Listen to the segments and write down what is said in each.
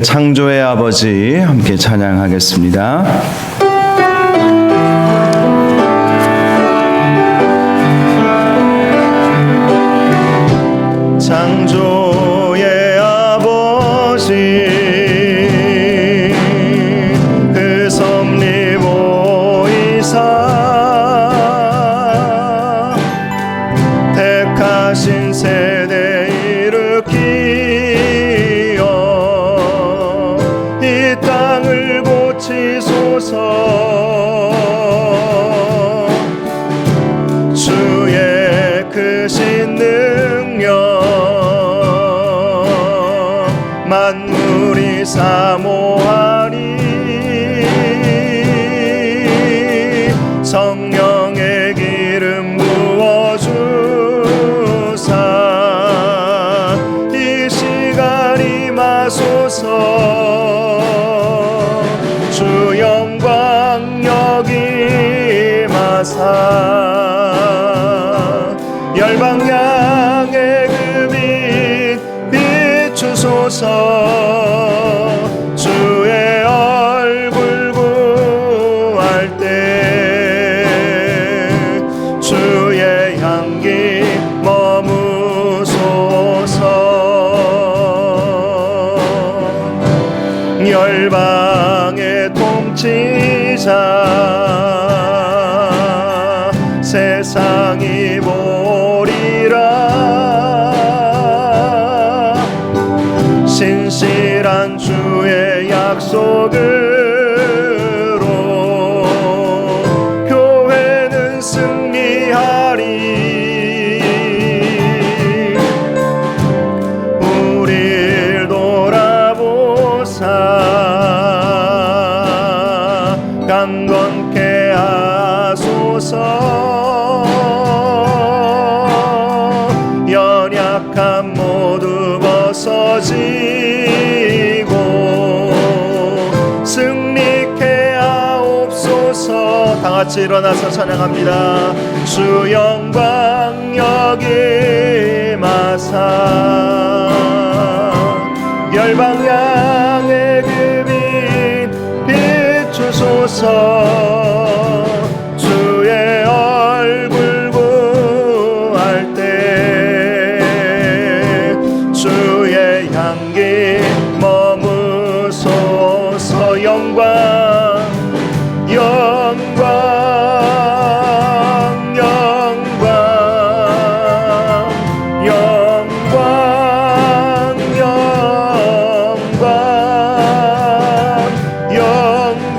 창조의 아버지 함께 찬양하겠습니다. 창조의 아버지 그 섭리 보이사 택하신 세대 일으키어 이 땅을 고치소서. 주의 크신 능력 만물이 사모하니 성령의 기름 부어주사 이 시간 임하소서. 주 영광 여기 마사 열방향의 그 빛 비추소서. 주의 얼굴 구할 때 주의 향기 머무소서. 열방의 통치자 세상이 보리라. 신실한 주의 약속으로 교회는 승리하리. 우릴 돌아보사 강건케 하소서. 연약함 모두 벗어지고 승리케 하옵소서. 다같이 일어나서 찬양합니다. 주 영광 여기 마사 열방향의 그 빛 비추소서. 주의 얼굴 구할 때 주의 향기 머무소서. 영광 영광 영광 영광 영광 영광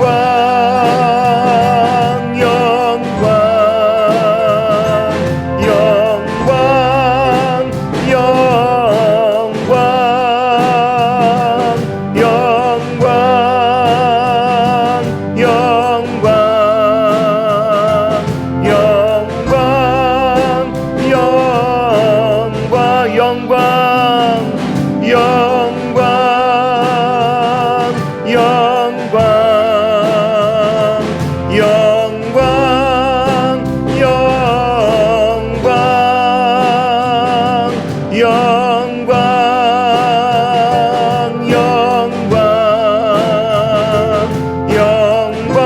영광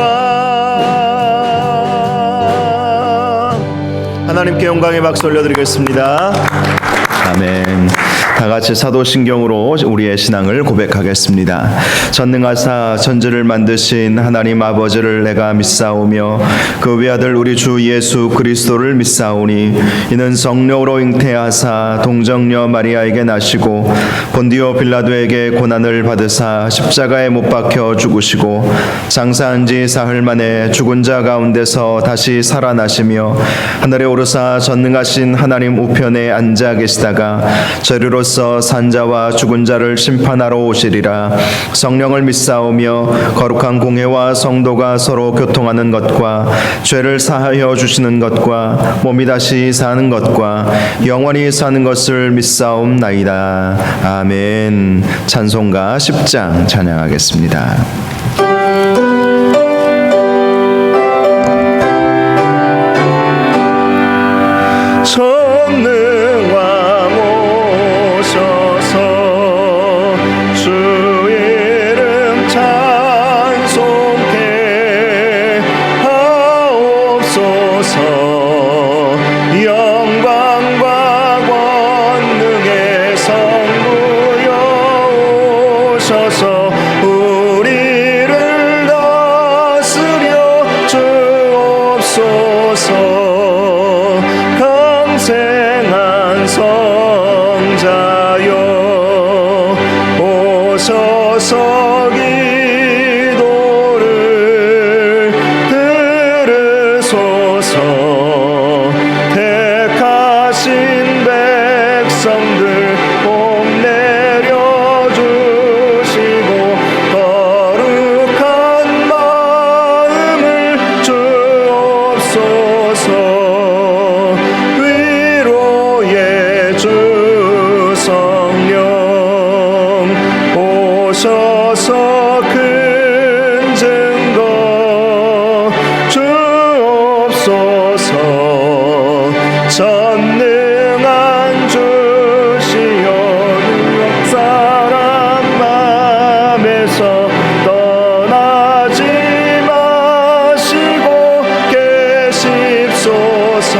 영광 하나님께 영광의 박수 올려드리겠습니다. 아멘. 다같이 사도신경으로 우리의 신앙을 고백하겠습니다. 전능하사 천지를 만드신 하나님 아버지를 내가 믿사오며 그 외아들 우리 주 예수 그리스도를 믿사오니 이는 성령으로 잉태하사 동정녀 마리아에게 나시고 본디오 빌라도에게 고난을 받으사 십자가에 못 박혀 죽으시고 장사한 지 사흘 만에 죽은 자 가운데서 다시 살아나시며 하늘에 오르사 전능하신 하나님 우편에 앉아 계시다가 저리로서 산자와 죽은 자를 심판하러 오시리라. 성령을 믿사오며 거룩한 공회와 성도가 서로 교통하는 것과 죄를 사하여 주시는 것과 몸이 다시 사는 것과 영원히 사는 것을 믿사옵나이다. 아멘. 찬송가 10장 찬양하겠습니다. 전능와 모습 자여 오셔서 기도를 들으소서. 택하신 백성들 복 내려주시고 거룩한 마음을 주옵소서. 위로의 주 성령 오셔서 큰 증거 주옵소서. 전능한 주시여 뉴욕 사람 맘에서 떠나지 마시고 계십소서.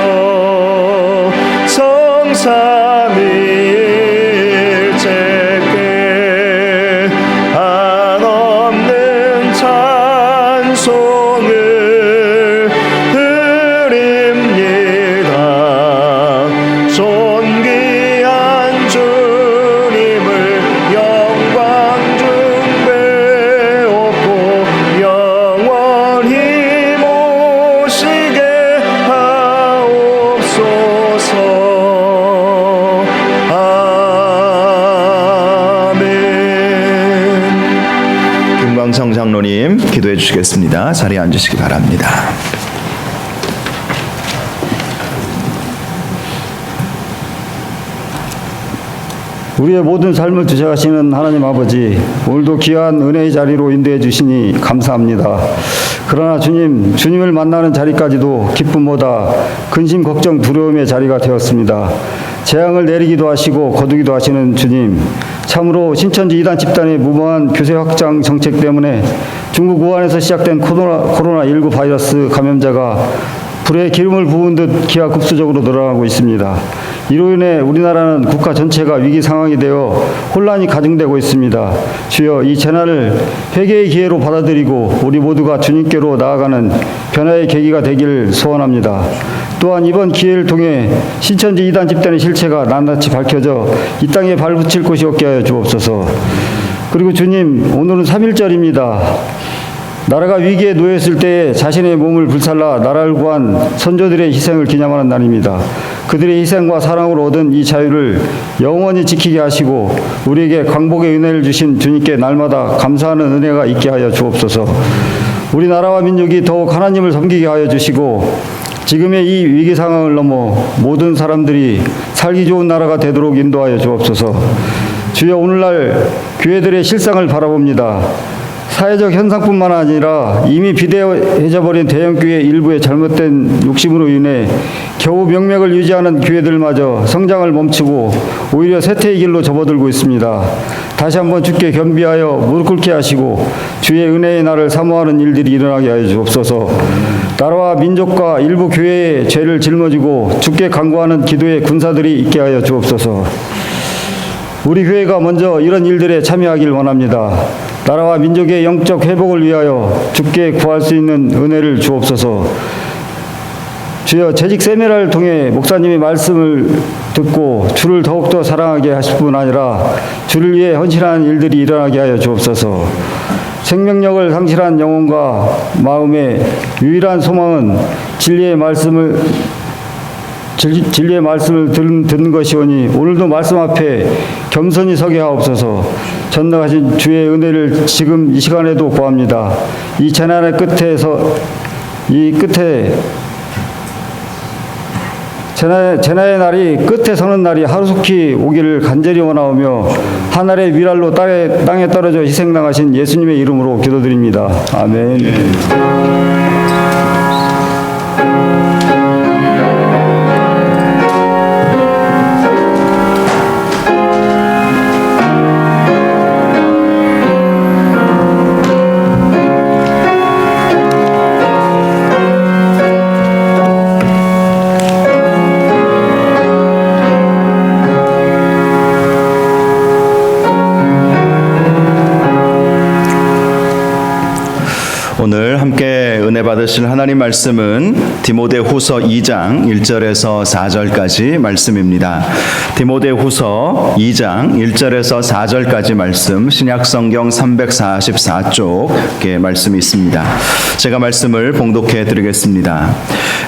성삼위일체께 한없는 찬송을 드립니다. 존귀한 주님을 영광 중배옵고 영원히 모시게 하옵소서. 아멘. 금광성 장로님 기도해 주시겠습니다. 자리에 앉으시기 바랍니다. 우리의 모든 삶을 주장하시는 하나님 아버지, 오늘도 귀한 은혜의 자리로 인도해 주시니 감사합니다. 그러나 주님, 주님을 만나는 자리까지도 기쁨보다 근심, 걱정, 두려움의 자리가 되었습니다. 재앙을 내리기도 하시고 거두기도 하시는 주님, 참으로 신천지 이단 집단의 무모한 규제 확장 정책 때문에 중국 우한에서 시작된 코로나19 바이러스 감염자가 불에 기름을 부은 듯 기하급수적으로 늘어나고 있습니다. 이로 인해 우리나라는 국가 전체가 위기 상황이 되어 혼란이 가중되고 있습니다. 주여, 이 재난을 회개의 기회로 받아들이고 우리 모두가 주님께로 나아가는 변화의 계기가 되길 소원합니다. 또한 이번 기회를 통해 신천지 이단 집단의 실체가 낱낱이 밝혀져 이 땅에 발붙일 곳이 없게 하여 주옵소서. 그리고 주님, 오늘은 3.1절입니다. 나라가 위기에 놓였을 때에 자신의 몸을 불살라 나라를 구한 선조들의 희생을 기념하는 날입니다. 그들의 희생과 사랑으로 얻은 이 자유를 영원히 지키게 하시고 우리에게 광복의 은혜를 주신 주님께 날마다 감사하는 은혜가 있게 하여 주옵소서. 우리나라와 민족이 더욱 하나님을 섬기게 하여 주시고 지금의 이 위기 상황을 넘어 모든 사람들이 살기 좋은 나라가 되도록 인도하여 주옵소서. 주여, 오늘날 교회들의 실상을 바라봅니다. 사회적 현상뿐만 아니라 이미 비대해져 버린 대형교회 일부의 잘못된 욕심으로 인해 겨우 명맥을 유지하는 교회들마저 성장을 멈추고 오히려 쇠퇴의 길로 접어들고 있습니다. 다시 한번 주께 겸비하여 무릎 꿇게 하시고 주의 은혜의 날을 사모하는 일들이 일어나게 하여 주옵소서. 나라와 민족과 일부 교회의 죄를 짊어지고 주께 간구하는 기도의 군사들이 있게 하여 주옵소서. 우리 교회가 먼저 이런 일들에 참여하길 원합니다. 나라와 민족의 영적 회복을 위하여 주께 구할 수 있는 은혜를 주옵소서. 주여, 재직 세미나를 통해 목사님의 말씀을 듣고 주를 더욱더 사랑하게 하실 뿐 아니라 주를 위해 헌신하는 일들이 일어나게 하여 주옵소서. 생명력을 상실한 영혼과 마음의 유일한 소망은 진리의 말씀을 듣는 것이오니 오늘도 말씀 앞에 겸손히 서게 하옵소서. 전능하신 주의 은혜를 지금 이 시간에도 구합니다. 이 재난의 재난의 날이 끝에 서는 날이 하루속히 오기를 간절히 원하오며 하늘의 위랄로 땅에 떨어져 희생당하신 예수님의 이름으로 기도드립니다. 아멘. 오늘 함께 은혜 받으실 하나님 말씀은 디모데후서 2장 1절에서 4절까지 말씀입니다. 디모데후서 2장 1절에서 4절까지 말씀, 신약성경 344쪽의 말씀이 있습니다. 제가 말씀을 봉독해 드리겠습니다.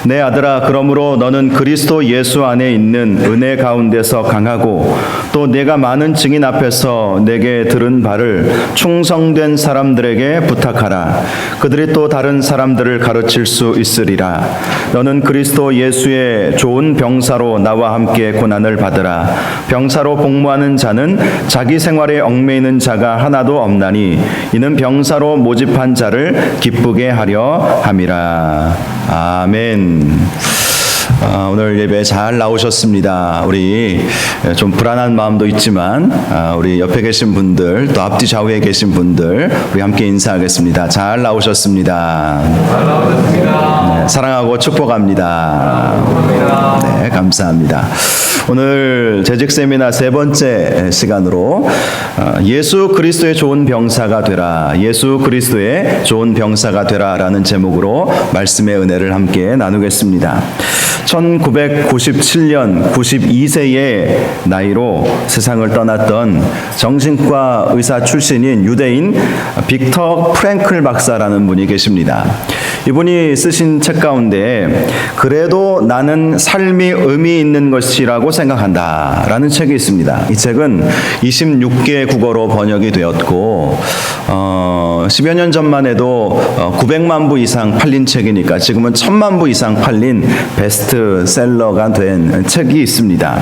내 아들아, 그러므로 너는 그리스도 예수 안에 있는 은혜 가운데서 강하고 또 내가 많은 증인 앞에서 내게 들은 바를 충성된 사람들에게 부탁하라. 그들이 또 다른 사람들을 가르칠 수 있으리라. 너는 그리스도 예수의 좋은 병사로 나와 함께 고난을 받으라. 병사로 복무하는 자는 자기 생활에 얽매이는 자가 하나도 없나니 이는 병사로 모집한 자를 기쁘게 하려 함이라. 아멘. 오늘 예배 잘 나오셨습니다. 우리 좀 불안한 마음도 있지만 우리 옆에 계신 분들 또 앞뒤 좌우에 계신 분들 우리 함께 인사하겠습니다. 잘 나오셨습니다. 잘 나오셨습니다. 네, 사랑하고 축복합니다. 네, 감사합니다. 오늘 재직 세미나 세 번째 시간으로 예수 그리스도의 좋은 병사가 되라, 예수 그리스도의 좋은 병사가 되라라는 제목으로 말씀의 은혜를 함께 나누겠습니다. 1997년 92세의 나이로 세상을 떠났던 정신과 의사 출신인 유대인 빅터 프랭클 박사라는 분이 계십니다. 이분이 쓰신 책 가운데 그래도 나는 삶이 의미 있는 것이라고 생각한다 라는 책이 있습니다. 이 책은 26개 국어로 번역이 되었고 10여 년 전만 해도 900만 부 이상 팔린 책이니까 지금은 1000만 부 이상 팔린 베스트셀러가 된 책이 있습니다.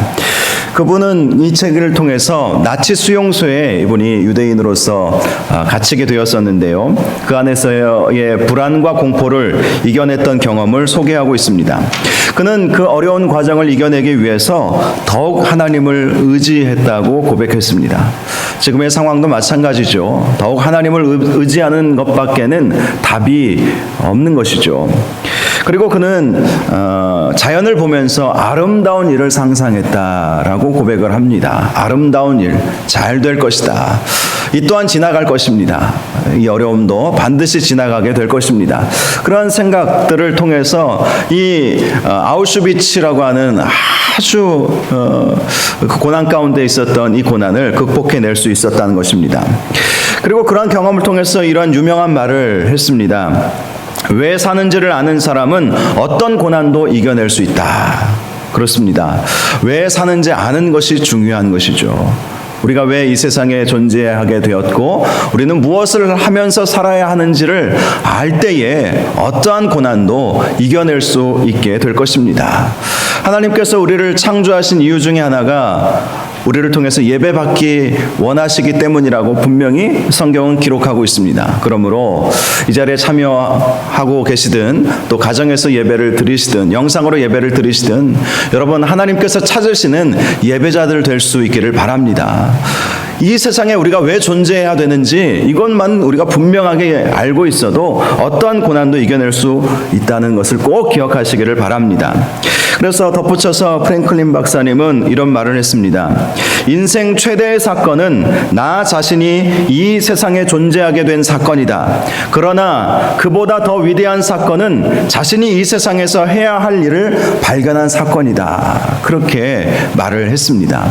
그분은 이 책을 통해서 나치 수용소에 이분이 유대인으로서 갇히게 되었었는데요. 그 안에서의 불안과 공포를 이겨냈던 경험을 소개하고 있습니다. 그는 그 어려운 과정을 이겨내기 위해서 더욱 하나님을 의지했다고 고백했습니다. 지금의 상황도 마찬가지죠. 더욱 하나님을 의지하는 것밖에는 답이 없는 것이죠. 그리고 그는 자연을 보면서 아름다운 일을 상상했다라고 고백을 합니다. 아름다운 일, 잘 될 것이다. 이 또한 지나갈 것입니다. 이 어려움도 반드시 지나가게 될 것입니다. 그런 생각들을 통해서 이 아우슈비츠라고 하는 아주 고난 가운데 있었던 이 고난을 극복해낼 수 있었다는 것입니다. 그리고 그런 경험을 통해서 이러한 유명한 말을 했습니다. 왜 사는지를 아는 사람은 어떤 고난도 이겨낼 수 있다. 그렇습니다. 왜 사는지 아는 것이 중요한 것이죠. 우리가 왜 이 세상에 존재하게 되었고 우리는 무엇을 하면서 살아야 하는지를 알 때에 어떠한 고난도 이겨낼 수 있게 될 것입니다. 하나님께서 우리를 창조하신 이유 중에 하나가 우리를 통해서 예배받기 원하시기 때문이라고 분명히 성경은 기록하고 있습니다. 그러므로 이 자리에 참여하고 계시든 또 가정에서 예배를 드리시든 영상으로 예배를 드리시든 여러분 하나님께서 찾으시는 예배자들 될 수 있기를 바랍니다. 이 세상에 우리가 왜 존재해야 되는지 이것만 우리가 분명하게 알고 있어도 어떠한 고난도 이겨낼 수 있다는 것을 꼭 기억하시기를 바랍니다. 그래서 덧붙여서 프랭클린 박사님은 이런 말을 했습니다. 인생 최대의 사건은 나 자신이 이 세상에 존재하게 된 사건이다. 그러나 그보다 더 위대한 사건은 자신이 이 세상에서 해야 할 일을 발견한 사건이다. 그렇게 말을 했습니다.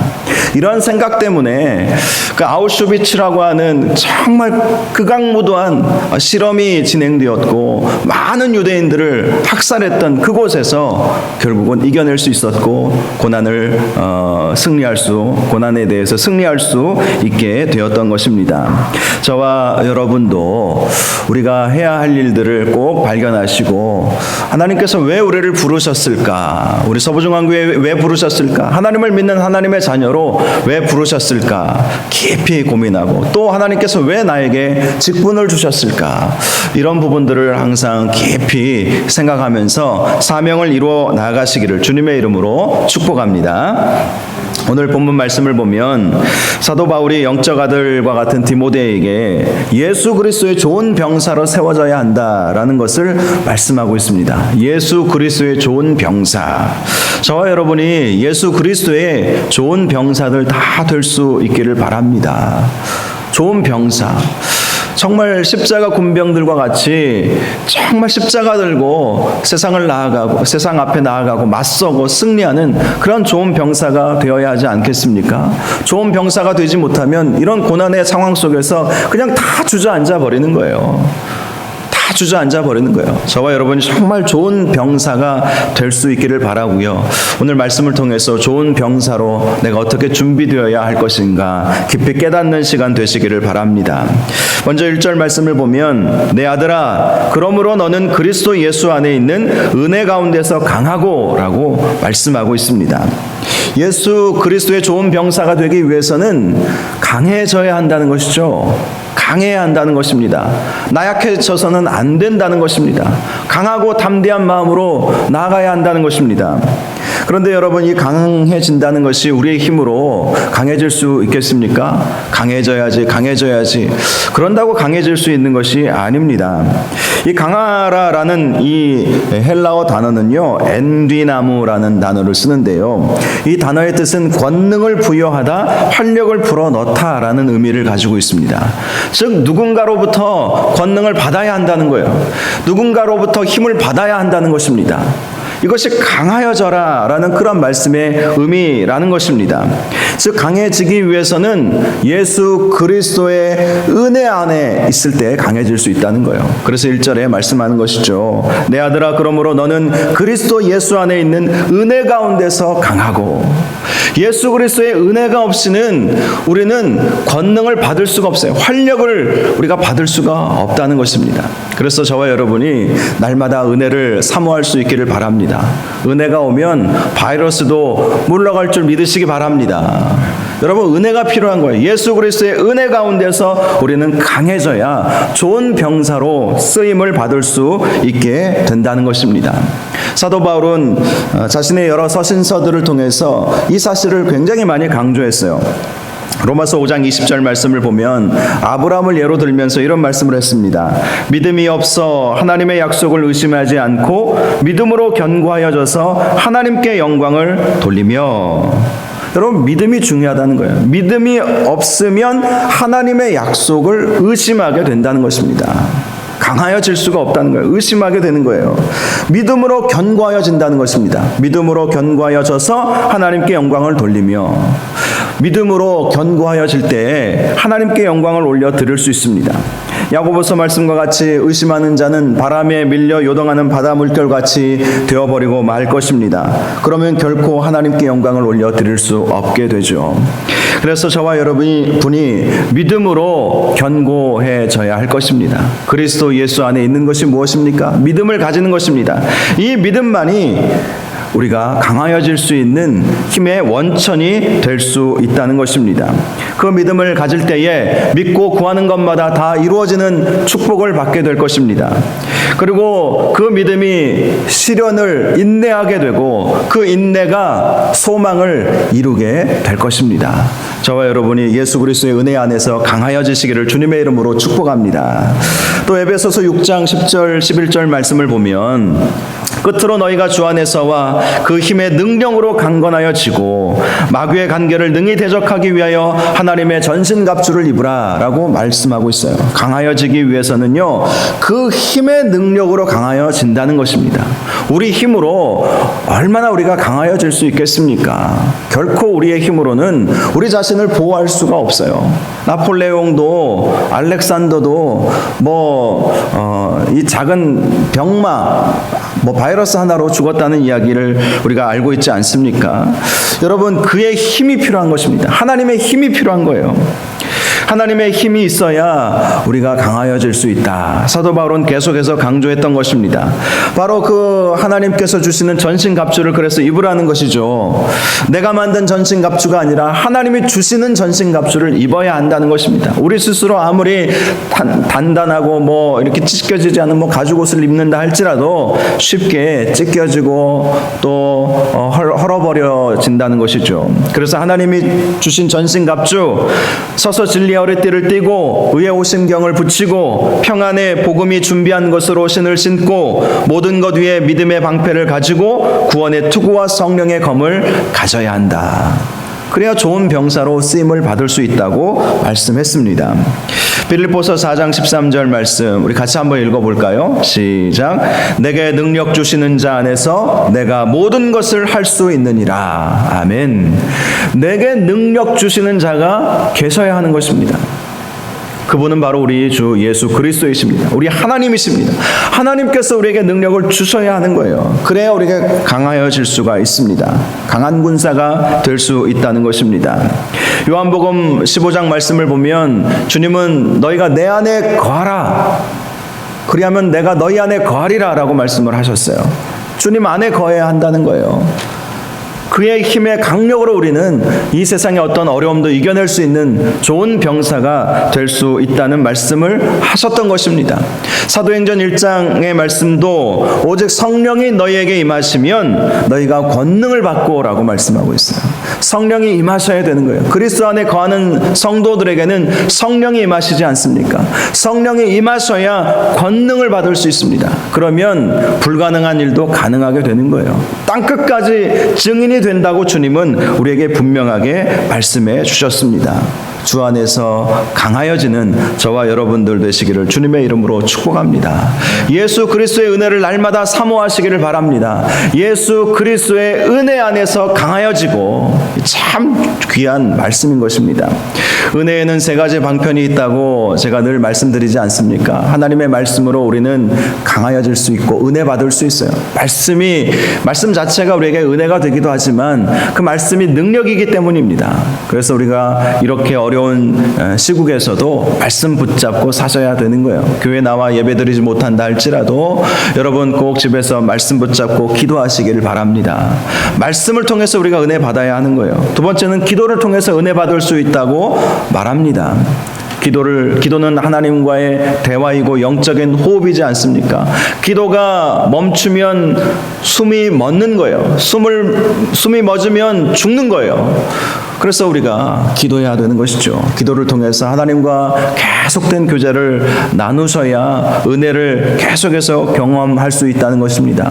이런 생각 때문에 그 아우슈비츠라고 하는 정말 극악무도한 실험이 진행되었고 많은 유대인들을 학살했던 그곳에서 결국은 이겨낼 수 있었고 고난을 고난에 대해서 승리할 수 있게 되었던 것입니다. 저와 여러분도 우리가 해야 할 일들을 꼭 발견하시고 하나님께서 왜 우리를 부르셨을까? 우리 서부중앙교회에 왜 부르셨을까? 하나님을 믿는 하나님의 자녀로 왜 부르셨을까? 깊이 고민하고 또 하나님께서 왜 나에게 직분을 주셨을까? 이런 부분들을 항상 깊이 생각하면서 사명을 이루어 나가시기를 주님의 이름으로 축복합니다. 오늘 본문 말씀을 보면 사도 바울이 영적 아들과 같은 디모데에게 예수 그리스도의 좋은 병사로 세워져야 한다라는 것을 말씀하고 있습니다. 예수 그리스도의 좋은 병사. 저와 여러분이 예수 그리스도의 좋은 병사들 다 될 수 있기를 바랍니다. 좋은 병사. 정말 십자가 군병들과 같이 정말 십자가 들고 세상을 나아가고 세상 앞에 나아가고 맞서고 승리하는 그런 좋은 병사가 되어야 하지 않겠습니까? 좋은 병사가 되지 못하면 이런 고난의 상황 속에서 그냥 다 주저앉아 버리는 거예요. 다 주저앉아 버리는 거예요. 저와 여러분이 정말 좋은 병사가 될 수 있기를 바라고요. 오늘 말씀을 통해서 좋은 병사로 내가 어떻게 준비되어야 할 것인가 깊이 깨닫는 시간 되시기를 바랍니다. 먼저 1절 말씀을 보면 내 아들아 그러므로 너는 그리스도 예수 안에 있는 은혜 가운데서 강하고 라고 말씀하고 있습니다. 예수 그리스도의 좋은 병사가 되기 위해서는 강해져야 한다는 것이죠. 강해야 한다는 것입니다. 나약해져서는 안 된다는 것입니다. 강하고 담대한 마음으로 나아가야 한다는 것입니다. 그런데 여러분, 이 강해진다는 것이 우리의 힘으로 강해질 수 있겠습니까? 강해져야지. 그런다고 강해질 수 있는 것이 아닙니다. 이 강하라라는 이 헬라어 단어는요, 엔디나무라는 단어를 쓰는데요. 이 단어의 뜻은 권능을 부여하다, 활력을 불어넣다라는 의미를 가지고 있습니다. 즉 누군가로부터 권능을 받아야 한다는 거예요. 누군가로부터 힘을 받아야 한다는 것입니다. 이것이 강하여져라 라는 그런 말씀의 의미라는 것입니다. 즉 강해지기 위해서는 예수 그리스도의 은혜 안에 있을 때 강해질 수 있다는 거예요. 그래서 1절에 말씀하는 것이죠. 내 아들아 그러므로 너는 그리스도 예수 안에 있는 은혜 가운데서 강하고, 예수 그리스도의 은혜가 없이는 우리는 권능을 받을 수가 없어요. 활력을 우리가 받을 수가 없다는 것입니다. 그래서 저와 여러분이 날마다 은혜를 사모할 수 있기를 바랍니다. 은혜가 오면 바이러스도 물러갈 줄 믿으시기 바랍니다. 여러분, 은혜가 필요한 거예요. 예수 그리스도의 은혜 가운데서 우리는 강해져야 좋은 병사로 쓰임을 받을 수 있게 된다는 것입니다. 사도 바울은 자신의 여러 서신서들을 통해서 이 사실을 굉장히 많이 강조했어요. 로마서 5장 20절 말씀을 보면 아브라함을 예로 들면서 이런 말씀을 했습니다. 믿음이 없어 하나님의 약속을 의심하지 않고 믿음으로 견고하여져서 하나님께 영광을 돌리며. 여러분, 믿음이 중요하다는 거예요. 믿음이 없으면 하나님의 약속을 의심하게 된다는 것입니다. 강하여질 수가 없다는 거예요. 의심하게 되는 거예요. 믿음으로 견고하여진다는 것입니다. 믿음으로 견고하여져서 하나님께 영광을 돌리며. 믿음으로 견고하여질 때 하나님께 영광을 올려 드릴 수 있습니다. 야고보서 말씀과 같이 의심하는 자는 바람에 밀려 요동하는 바다 물결같이 되어버리고 말 것입니다. 그러면 결코 하나님께 영광을 올려 드릴 수 없게 되죠. 그래서 저와 여러분이 믿음으로 견고해져야 할 것입니다. 그리스도 예수 안에 있는 것이 무엇입니까? 믿음을 가지는 것입니다. 이 믿음만이 우리가 강하여질 수 있는 힘의 원천이 될 수 있다는 것입니다. 그 믿음을 가질 때에 믿고 구하는 것마다 다 이루어지는 축복을 받게 될 것입니다. 그리고 그 믿음이 시련을 인내하게 되고 그 인내가 소망을 이루게 될 것입니다. 저와 여러분이 예수 그리스도의 은혜 안에서 강하여지시기를 주님의 이름으로 축복합니다. 또 에베소서 6장 10절 11절 말씀을 보면 끝으로 너희가 주 안에서와 그 힘의 능력으로 강건하여지고 마귀의 간계를 능히 대적하기 위하여 하나님의 전신갑주를 입으라 라고 말씀하고 있어요. 강하여지기 위해서는요, 그 힘의 능력으로 강하여진다는 것입니다. 우리 힘으로 얼마나 우리가 강하여질 수 있겠습니까? 결코 우리의 힘으로는 우리 자신을 보호할 수가 없어요. 나폴레옹도 알렉산더도 이 작은 병마 바이러스 하나로 죽었다는 이야기를 우리가 알고 있지 않습니까? 여러분, 그의 힘이 필요한 것입니다. 하나님의 힘이 필요한 거예요. 하나님의 힘이 있어야 우리가 강하여질 수 있다. 사도 바울은 계속해서 강조했던 것입니다. 바로 그 하나님께서 주시는 전신갑주를 그래서 입으라는 것이죠. 내가 만든 전신갑주가 아니라 하나님이 주시는 전신갑주를 입어야 한다는 것입니다. 우리 스스로 아무리 단단하고 이렇게 찢겨지지 않은 가죽옷을 입는다 할지라도 쉽게 찢겨지고 또 헐어버려진다는 것이죠. 그래서 하나님이 주신 전신갑주, 서서 진리의 허리띠를 띠고 의의 오심경을 붙이고 평안의 복음이 준비한 것으로 신을 신고 모든 것 위에 믿음의 방패를 가지고 구원의 투구와 성령의 검을 가져야 한다. 그래야 좋은 병사로 쓰임을 받을 수 있다고 말씀했습니다. 빌립보서 4장 13절 말씀 우리 같이 한번 읽어볼까요? 시작. 내게 능력 주시는 자 안에서 내가 모든 것을 할 수 있느니라. 아멘. 내게 능력 주시는 자가 계셔야 하는 것입니다. 그분은 바로 우리 주 예수 그리스도이십니다. 우리 하나님이십니다. 하나님께서 우리에게 능력을 주셔야 하는 거예요. 그래야 우리가 강하여질 수가 있습니다. 강한 군사가 될 수 있다는 것입니다. 요한복음 15장 말씀을 보면 주님은 너희가 내 안에 거하라. 그리하면 내가 너희 안에 거하리라 라고 말씀을 하셨어요. 주님 안에 거해야 한다는 거예요. 그의 힘의 강력으로 우리는 이 세상의 어떤 어려움도 이겨낼 수 있는 좋은 병사가 될 수 있다는 말씀을 하셨던 것입니다. 사도행전 1장의 말씀도 오직 성령이 너희에게 임하시면 너희가 권능을 받고 라고 말씀하고 있어요. 성령이 임하셔야 되는 거예요. 그리스도 안에 거하는 성도들에게는 성령이 임하시지 않습니까? 성령이 임하셔야 권능을 받을 수 있습니다. 그러면 불가능한 일도 가능하게 되는 거예요. 땅끝까지 증인이 된다고 주님은 우리에게 분명하게 말씀해 주셨습니다. 주 안에서 강하여지는 저와 여러분들 되시기를 주님의 이름으로 축복합니다. 예수 그리스도의 은혜를 날마다 사모하시기를 바랍니다. 예수 그리스도의 은혜 안에서 강하여지고 참 귀한 말씀인 것입니다. 은혜에는 세 가지 방편이 있다고 제가 늘 말씀드리지 않습니까? 하나님의 말씀으로 우리는 강하여질 수 있고 은혜 받을 수 있어요. 말씀 자체가 우리에게 은혜가 되기도 하지만 그 말씀이 능력이기 때문입니다. 그래서 우리가 이렇게 어려운 시국에서도 말씀 붙잡고 사셔야 되는 거예요. 교회 나와 예배드리지 못한다 할지라도 여러분 꼭 집에서 말씀 붙잡고 기도하시기를 바랍니다. 말씀을 통해서 우리가 은혜 받아야 하는 거예요. 두 번째는 기도를 통해서 은혜 받을 수 있다고 말합니다. 기도는 하나님과의 대화이고 영적인 호흡이지 않습니까? 기도가 멈추면 숨이 멎는 거예요. 숨이 멎으면 죽는 거예요. 그래서 우리가 기도해야 되는 것이죠. 기도를 통해서 하나님과 계속된 교제를 나누셔야 은혜를 계속해서 경험할 수 있다는 것입니다.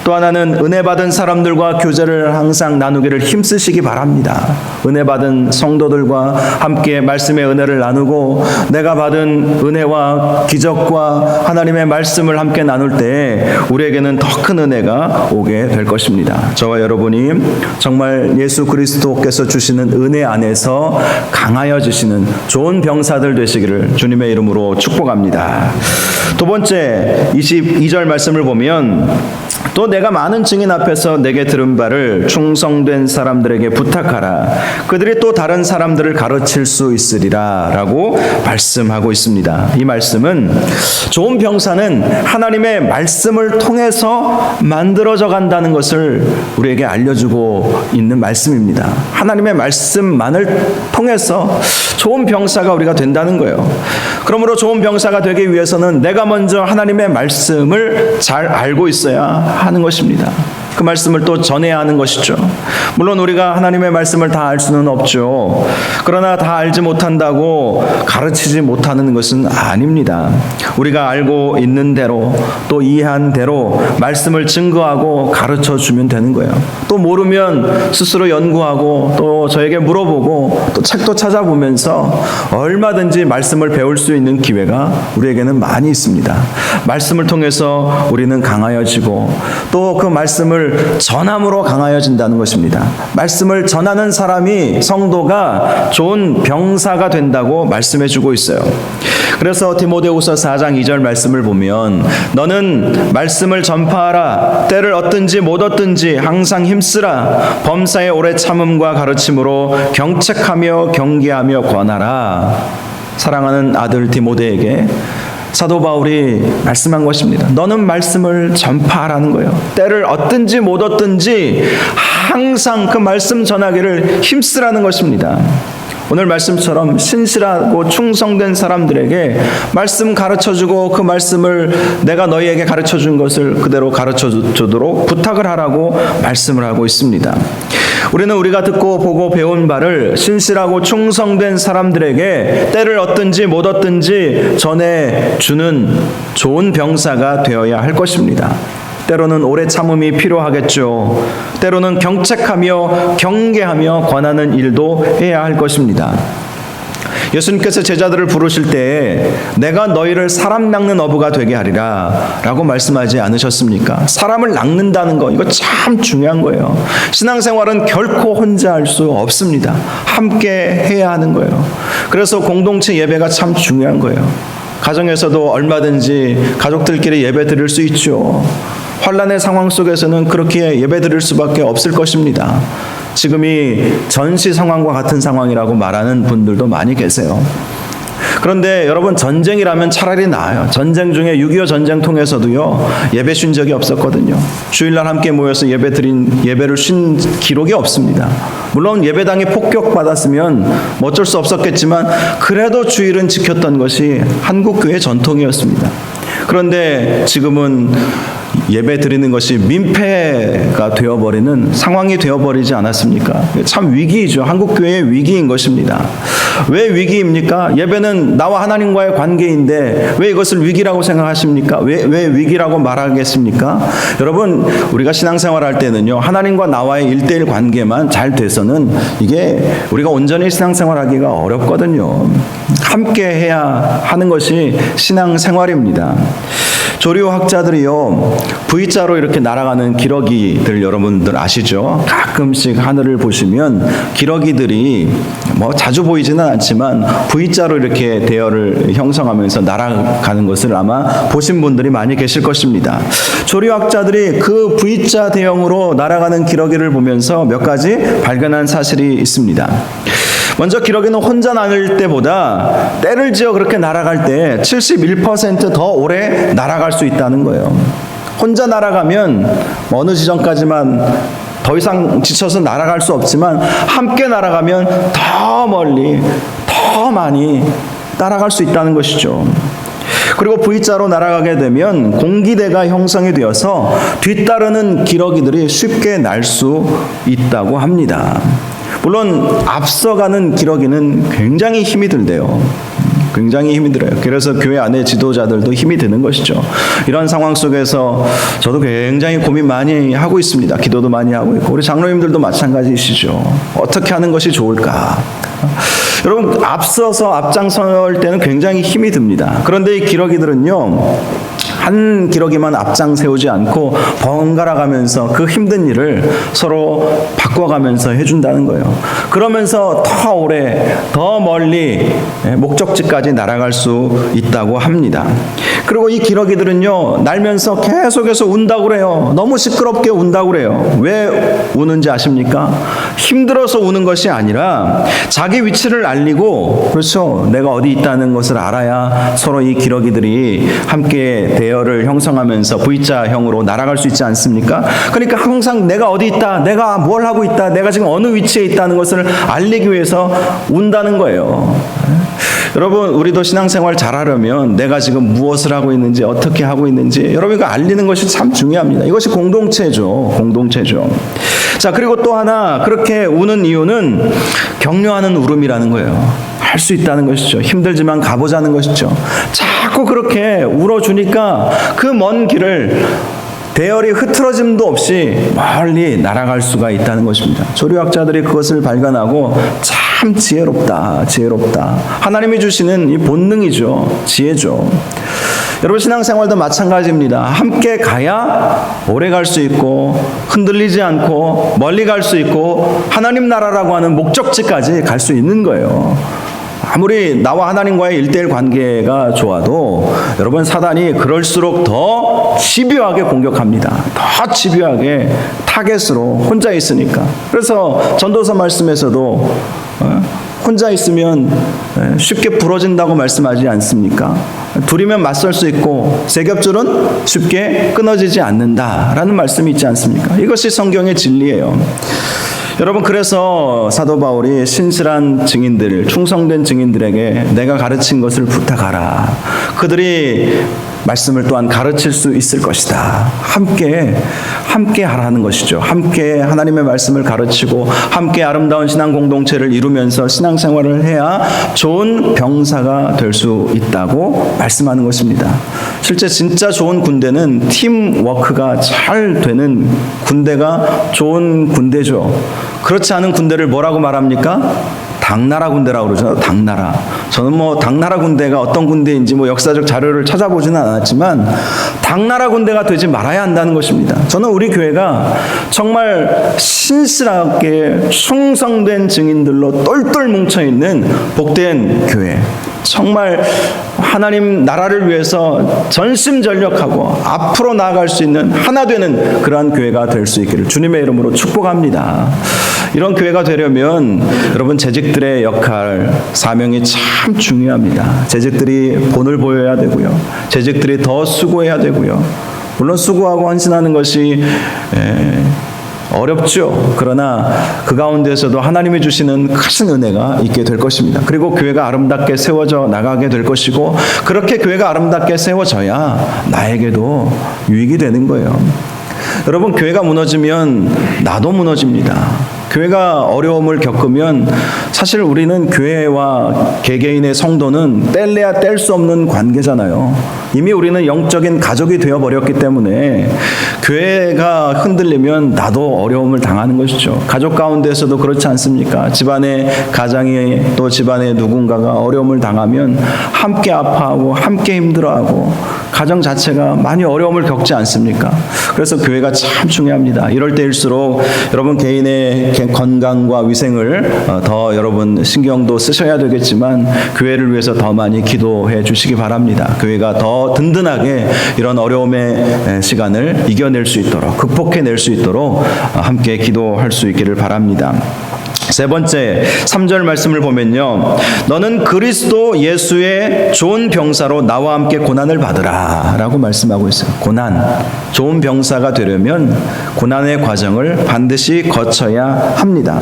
또 하나는 은혜 받은 사람들과 교제를 항상 나누기를 힘쓰시기 바랍니다. 은혜 받은 성도들과 함께 말씀의 은혜를 나누고 내가 받은 은혜와 기적과 하나님의 말씀을 함께 나눌 때 우리에게는 더 큰 은혜가 오게 될 것입니다. 저와 여러분이 정말 예수 그리스도께서 주시는 은혜 안에서 강하여지시는 좋은 병사들 되시기를 주님의 이름으로 축복합니다. 두 번째 22절 말씀을 보면 또 내가 많은 증인 앞에서 내게 들은 바를 충성된 사람들에게 부탁하라. 그들이 또 다른 사람들을 가르칠 수 있으리라 라고 말씀하고 있습니다. 이 말씀은 좋은 병사는 하나님의 말씀을 통해서 만들어져 간다는 것을 우리에게 알려주고 있는 말씀입니다. 하나님의 말씀만을 통해서 좋은 병사가 우리가 된다는 거예요. 그러므로 좋은 병사가 되기 위해서는 내가 먼저 하나님의 말씀을 잘 알고 있어야 하는 것입니다. 그 말씀을 또 전해야 하는 것이죠. 물론 우리가 하나님의 말씀을 다 알 수는 없죠. 그러나 다 알지 못한다고 가르치지 못하는 것은 아닙니다. 우리가 알고 있는 대로 또 이해한 대로 말씀을 증거하고 가르쳐 주면 되는 거예요. 또 모르면 스스로 연구하고 또 저에게 물어보고 또 책도 찾아보면서 얼마든지 말씀을 배울 수 있는 기회가 우리에게는 많이 있습니다. 말씀을 통해서 우리는 강하여지고 또 그 말씀을 전함으로 강하여진다는 것입니다. 말씀을 전하는 사람이 성도가 좋은 병사가 된다고 말씀해 주고 있어요. 그래서 디모데후서 4장 2절 말씀을 보면 너는 말씀을 전파하라. 때를 얻든지 못 얻든지 항상 힘쓰라. 범사의 오래 참음과 가르침으로 경책하며 경계하며 권하라. 사랑하는 아들 디모데에게 사도 바울이 말씀한 것입니다. 너는 말씀을 전파하라는 거예요. 때를 얻든지 못 얻든지 항상 그 말씀 전하기를 힘쓰라는 것입니다. 오늘 말씀처럼 신실하고 충성된 사람들에게 말씀 가르쳐주고 그 말씀을 내가 너희에게 가르쳐준 것을 그대로 가르쳐주도록 부탁을 하라고 말씀을 하고 있습니다. 우리는 우리가 듣고 보고 배운 바를 신실하고 충성된 사람들에게 때를 얻든지 못 얻든지 전해주는 좋은 병사가 되어야 할 것입니다. 때로는 오래 참음이 필요하겠죠. 때로는 경책하며 경계하며 권하는 일도 해야 할 것입니다. 예수님께서 제자들을 부르실 때 내가 너희를 사람 낚는 어부가 되게 하리라 라고 말씀하지 않으셨습니까? 사람을 낚는다는 거, 이거 참 중요한 거예요. 신앙생활은 결코 혼자 할 수 없습니다. 함께 해야 하는 거예요. 그래서 공동체 예배가 참 중요한 거예요. 가정에서도 얼마든지 가족들끼리 예배 드릴 수 있죠. 환난의 상황 속에서는 그렇게 예배 드릴 수밖에 없을 것입니다. 지금이 전시 상황과 같은 상황이라고 말하는 분들도 많이 계세요. 그런데 여러분, 전쟁이라면 차라리 나아요. 전쟁 중에 6.25 전쟁 통해서도요, 예배 쉰 적이 없었거든요. 주일날 함께 모여서 예배를 쉰 기록이 없습니다. 물론 예배당이 폭격받았으면 어쩔 수 없었겠지만 그래도 주일은 지켰던 것이 한국교회 전통이었습니다. 그런데 지금은 예배 드리는 것이 민폐가 되어버리는 상황이 되어버리지 않았습니까? 참 위기이죠. 한국교회의 위기인 것입니다. 왜 위기입니까? 예배는 나와 하나님과의 관계인데 왜 이것을 위기라고 생각하십니까? 왜 위기라고 말하겠습니까? 여러분, 우리가 신앙생활 할 때는요, 하나님과 나와의 1:1 관계만 잘 돼서는 이게 우리가 온전히 신앙생활 하기가 어렵거든요. 함께 해야 하는 것이 신앙생활입니다. 조류학자들이요, V자로 이렇게 날아가는 기러기들 여러분들 아시죠? 가끔씩 하늘을 보시면 기러기들이 뭐 자주 보이지는 않지만 V자로 이렇게 대열을 형성하면서 날아가는 것을 아마 보신 분들이 많이 계실 것입니다. 조류학자들이 그 V자 대형으로 날아가는 기러기를 보면서 몇 가지 발견한 사실이 있습니다. 먼저 기러기는 혼자 날을 때보다 때를 지어 그렇게 날아갈 때 71% 더 오래 날아갈 수 있다는 거예요. 혼자 날아가면 어느 지점까지만 더 이상 지쳐서 날아갈 수 없지만 함께 날아가면 더 멀리, 더 많이 날아갈 수 있다는 것이죠. 그리고 V자로 날아가게 되면 공기대가 형성이 되어서 뒤따르는 기러기들이 쉽게 날 수 있다고 합니다. 물론 앞서가는 기러기는 굉장히 힘이 들대요. 굉장히 힘이 들어요. 그래서 교회 안에 지도자들도 힘이 드는 것이죠. 이런 상황 속에서 저도 굉장히 고민 많이 하고 있습니다. 기도도 많이 하고 있고 우리 장로님들도 마찬가지시죠. 어떻게 하는 것이 좋을까? 여러분, 앞서서 앞장설 때는 굉장히 힘이 듭니다. 그런데 이 기러기들은요, 한 기러기만 앞장 세우지 않고 번갈아 가면서 그 힘든 일을 서로 바꿔가면서 해준다는 거예요. 그러면서 더 오래, 더 멀리 목적지까지 날아갈 수 있다고 합니다. 그리고 이 기러기들은요, 날면서 계속해서 운다고 그래요. 너무 시끄럽게 운다고 그래요. 왜 우는지 아십니까? 힘들어서 우는 것이 아니라 자기 위치를 알리고, 그렇죠, 내가 어디 있다는 것을 알아야 서로 이 기러기들이 함께 대열을 형성하면서 V자형으로 날아갈 수 있지 않습니까? 그러니까 항상 내가 어디 있다, 내가 뭘 하고 있다, 내가 지금 어느 위치에 있다는 것을 알리기 위해서 운다는 거예요. 여러분, 우리도 신앙생활 잘하려면 내가 지금 무엇을 하고 있는지, 어떻게 하고 있는지 여러분 이거 알리는 것이 참 중요합니다. 이것이 공동체죠. 공동체죠. 자, 그리고 또 하나, 그렇게 우는 이유는 격려하는 울음이라는 거예요. 할 수 있다는 것이죠. 힘들지만 가보자는 것이죠. 자꾸 그렇게 울어주니까 그 먼 길을 대열이 흐트러짐도 없이 멀리 날아갈 수가 있다는 것입니다. 조류학자들이 그것을 발견하고 참 지혜롭다, 지혜롭다. 하나님이 주시는 이 본능이죠. 지혜죠. 여러분, 신앙생활도 마찬가지입니다. 함께 가야 오래 갈 수 있고 흔들리지 않고 멀리 갈 수 있고 하나님 나라라고 하는 목적지까지 갈 수 있는 거예요. 아무리 나와 하나님과의 1:1 관계가 좋아도 여러분, 사단이 그럴수록 더 집요하게 공격합니다. 더 집요하게 타겟으로 혼자 있으니까. 그래서 전도서 말씀에서도 혼자 있으면 쉽게 부러진다고 말씀하지 않습니까? 둘이면 맞설 수 있고 세 겹줄은 쉽게 끊어지지 않는다라는 말씀이 있지 않습니까? 이것이 성경의 진리예요. 여러분, 그래서 사도 바울이 신실한 증인들, 충성된 증인들에게 내가 가르친 것을 부탁하라. 그들이 말씀을 또한 가르칠 수 있을 것이다. 함께 하라는 것이죠. 함께 하나님의 말씀을 가르치고 함께 아름다운 신앙 공동체를 이루면서 신앙생활을 해야 좋은 병사가 될 수 있다고 말씀하는 것입니다. 실제 진짜 좋은 군대는 팀워크가 잘 되는 군대가 좋은 군대죠. 그렇지 않은 군대를 뭐라고 말합니까? 당나라 군대라고 그러잖아요. 당나라. 저는 뭐 당나라 군대가 어떤 군대인지 뭐 역사적 자료를 찾아보지는 않았지만 당나라 군대가 되지 말아야 한다는 것입니다. 저는 우리 교회가 정말 신실하게 충성된 증인들로 똘똘 뭉쳐있는 복된 교회, 정말 하나님 나라를 위해서 전심전력하고 앞으로 나아갈 수 있는 하나 되는 그러한 교회가 될 수 있기를 주님의 이름으로 축복합니다. 이런 교회가 되려면 여러분 재직들의 역할, 사명이 참 중요합니다. 재직들이 본을 보여야 되고요. 재직들이 더 수고해야 되고요. 물론 수고하고 헌신하는 것이 어렵죠. 그러나 그 가운데서도 하나님이 주시는 큰 은혜가 있게 될 것입니다. 그리고 교회가 아름답게 세워져 나가게 될 것이고, 그렇게 교회가 아름답게 세워져야 나에게도 유익이 되는 거예요. 여러분, 교회가 무너지면 나도 무너집니다. 교회가 어려움을 겪으면 사실 우리는 교회와 개개인의 성도는 뗄래야 뗄 수 없는 관계잖아요. 이미 우리는 영적인 가족이 되어버렸기 때문에 교회가 흔들리면 나도 어려움을 당하는 것이죠. 가족 가운데서도 그렇지 않습니까? 집안의 가장이 또 집안의 누군가가 어려움을 당하면 함께 아파하고 함께 힘들어하고 가정 자체가 많이 어려움을 겪지 않습니까? 그래서 교회가 참 중요합니다. 이럴 때일수록 여러분 개인의 건강과 위생을 더 여러분 신경도 쓰셔야 되겠지만 교회를 위해서 더 많이 기도해 주시기 바랍니다. 교회가 더 든든하게 이런 어려움의 시간을 이겨낼 수 있도록, 극복해낼 수 있도록 함께 기도할 수 있기를 바랍니다. 세 번째 3절 말씀을 보면요, 너는 그리스도 예수의 좋은 병사로 나와 함께 고난을 받으라 라고 말씀하고 있어요. 고난, 좋은 병사가 되려면 고난의 과정을 반드시 거쳐야 합니다.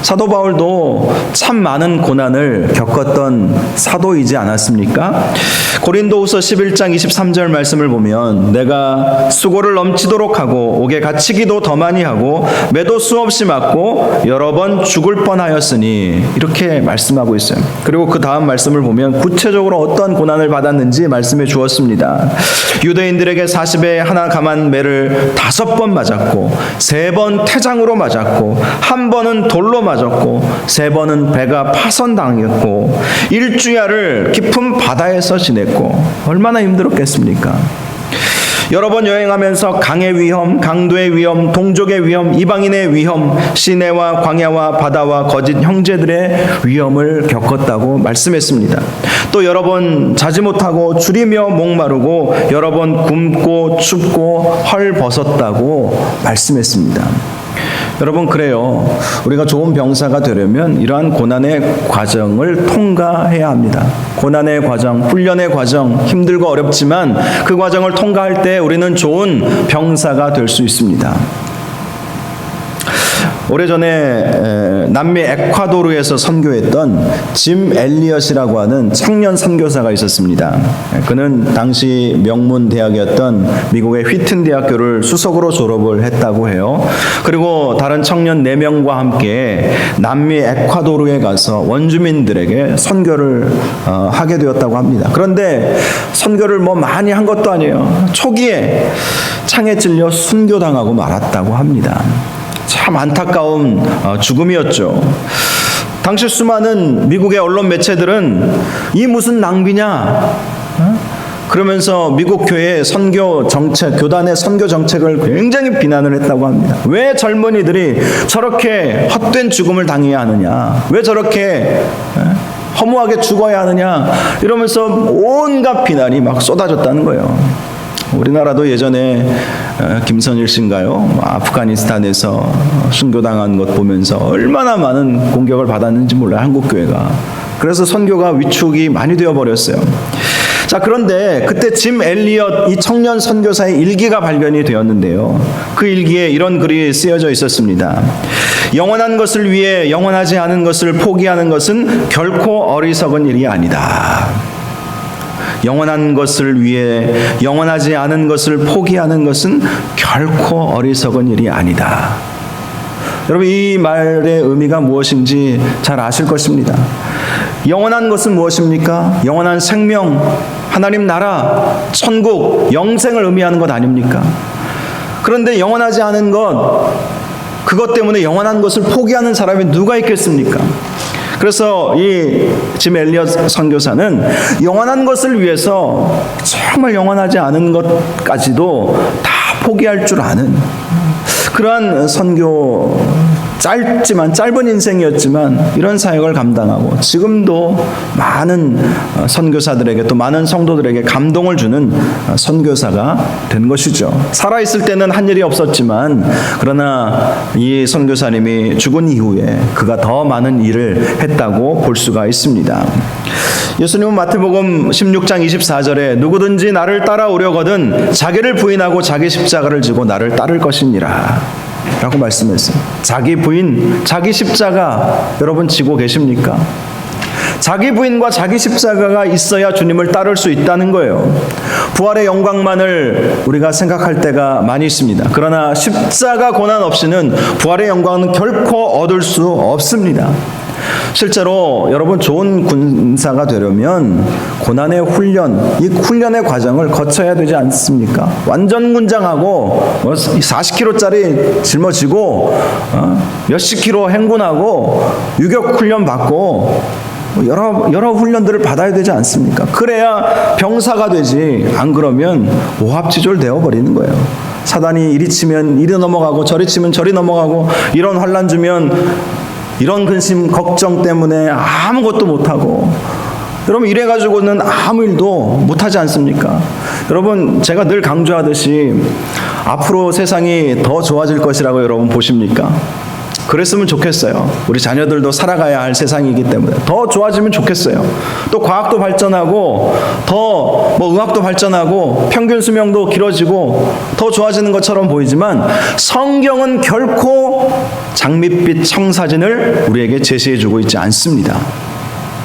사도 바울도 참 많은 고난을 겪었던 사도이지 않았습니까? 고린도후서 11장 23절 말씀을 보면 내가 수고를 넘치도록 하고 옥에 갇히기도 더 많이 하고 매도 수없이 맞고 여러 번 죽을 뻔하였으니 이렇게 말씀하고 있어요. 그리고 그 다음 말씀을 보면 구체적으로 어떤 고난을 받았는지 말씀해 주었습니다. 유대인들에게 40에 하나 감한 매를 5번 맞았고 3번 태장으로 맞았고 1번은 돌로 맞았고 3번은 배가 파손당했고 일주야를 깊은 바다에서 지냈고 얼마나 힘들었겠습니까? 여러 번 여행하면서 강의 위험, 강도의 위험, 동족의 위험, 이방인의 위험, 시내와 광야와 바다와 거짓 형제들의 위험을 겪었다고 말씀했습니다. 또 여러 번 자지 못하고 줄이며 목마르고 여러 번 굶고 춥고 헐벗었다고 말씀했습니다. 여러분, 그래요. 우리가 좋은 병사가 되려면 이러한 고난의 과정을 통과해야 합니다. 고난의 과정, 훈련의 과정, 힘들고 어렵지만 그 과정을 통과할 때 우리는 좋은 병사가 될 수 있습니다. 오래전에 남미 에콰도르에서 선교했던 짐 엘리엇이라고 하는 청년 선교사가 있었습니다. 그는 당시 명문 대학이었던 미국의 휘튼 대학교를 수석으로 졸업을 했다고 해요. 그리고 다른 청년 4명과 함께 남미 에콰도르에 가서 원주민들에게 선교를 하게 되었다고 합니다. 그런데 선교를 뭐 많이 한 것도 아니에요. 초기에 창에 찔려 순교당하고 말았다고 합니다. 참 안타까운 죽음이었죠. 당시 수많은 미국의 언론 매체들은 이 무슨 낭비냐 그러면서 미국 교회의 선교 정책, 교단의 선교 정책을 굉장히 비난을 했다고 합니다. 왜 젊은이들이 저렇게 헛된 죽음을 당해야 하느냐, 왜 저렇게 허무하게 죽어야 하느냐 이러면서 온갖 비난이 막 쏟아졌다는 거예요. 우리나라도 예전에 김선일 씨인가요? 아프가니스탄에서 순교당한 것 보면서 얼마나 많은 공격을 받았는지 몰라요, 한국교회가. 그래서 선교가 위축이 많이 되어버렸어요. 자, 그런데 그때 짐 엘리엇 이 청년 선교사의 일기가 발견이 되었는데요. 그 일기에 이런 글이 쓰여져 있었습니다. 영원한 것을 위해 영원하지 않은 것을 포기하는 것은 결코 어리석은 일이 아니다. 영원한 것을 위해 영원하지 않은 것을 포기하는 것은 결코 어리석은 일이 아니다. 여러분, 이 말의 의미가 무엇인지 잘 아실 것입니다. 영원한 것은 무엇입니까? 영원한 생명, 하나님 나라, 천국, 영생을 의미하는 것 아닙니까? 그런데 영원하지 않은 것, 그것 때문에 영원한 것을 포기하는 사람이 누가 있겠습니까? 그래서 이 짐 엘리엇 선교사는 영원한 것을 위해서 정말 영원하지 않은 것까지도 다 포기할 줄 아는 그러한 짧은 인생이었지만 이런 사역을 감당하고 지금도 많은 선교사들에게 또 많은 성도들에게 감동을 주는 선교사가 된 것이죠. 살아있을 때는 한 일이 없었지만 그러나 이 선교사님이 죽은 이후에 그가 더 많은 일을 했다고 볼 수가 있습니다. 예수님은 마태복음 16장 24절에 누구든지 나를 따라오려거든 자기를 부인하고 자기 십자가를 지고 나를 따를 것이니라 라고 말씀했어요. 자기 부인, 자기 십자가 여러분 지고 계십니까? 자기 부인과 자기 십자가가 있어야 주님을 따를 수 있다는 거예요. 부활의 영광만을 우리가 생각할 때가 많이 있습니다. 그러나 십자가 고난 없이는 부활의 영광은 결코 얻을 수 없습니다. 실제로 여러분 좋은 군사가 되려면 고난의 훈련, 이 훈련의 과정을 거쳐야 되지 않습니까? 완전 군장하고 40kg짜리 짊어지고 몇십 킬로 행군하고 유격 훈련 받고 여러 훈련들을 받아야 되지 않습니까? 그래야 병사가 되지, 안 그러면 오합지졸 되어버리는 거예요. 사단이 이리 치면 이리 넘어가고 저리 치면 저리 넘어가고 이런 환난 주면 이런 근심 걱정 때문에 아무것도 못하고 여러분 이래가지고는 아무 일도 못하지 않습니까? 여러분 제가 늘 강조하듯이 앞으로 세상이 더 좋아질 것이라고 여러분 보십니까? 그랬으면 좋겠어요. 우리 자녀들도 살아가야 할 세상이기 때문에 더 좋아지면 좋겠어요. 또 과학도 발전하고 더 의학도 발전하고 평균 수명도 길어지고 더 좋아지는 것처럼 보이지만 성경은 결코 장밋빛 청사진을 우리에게 제시해주고 있지 않습니다.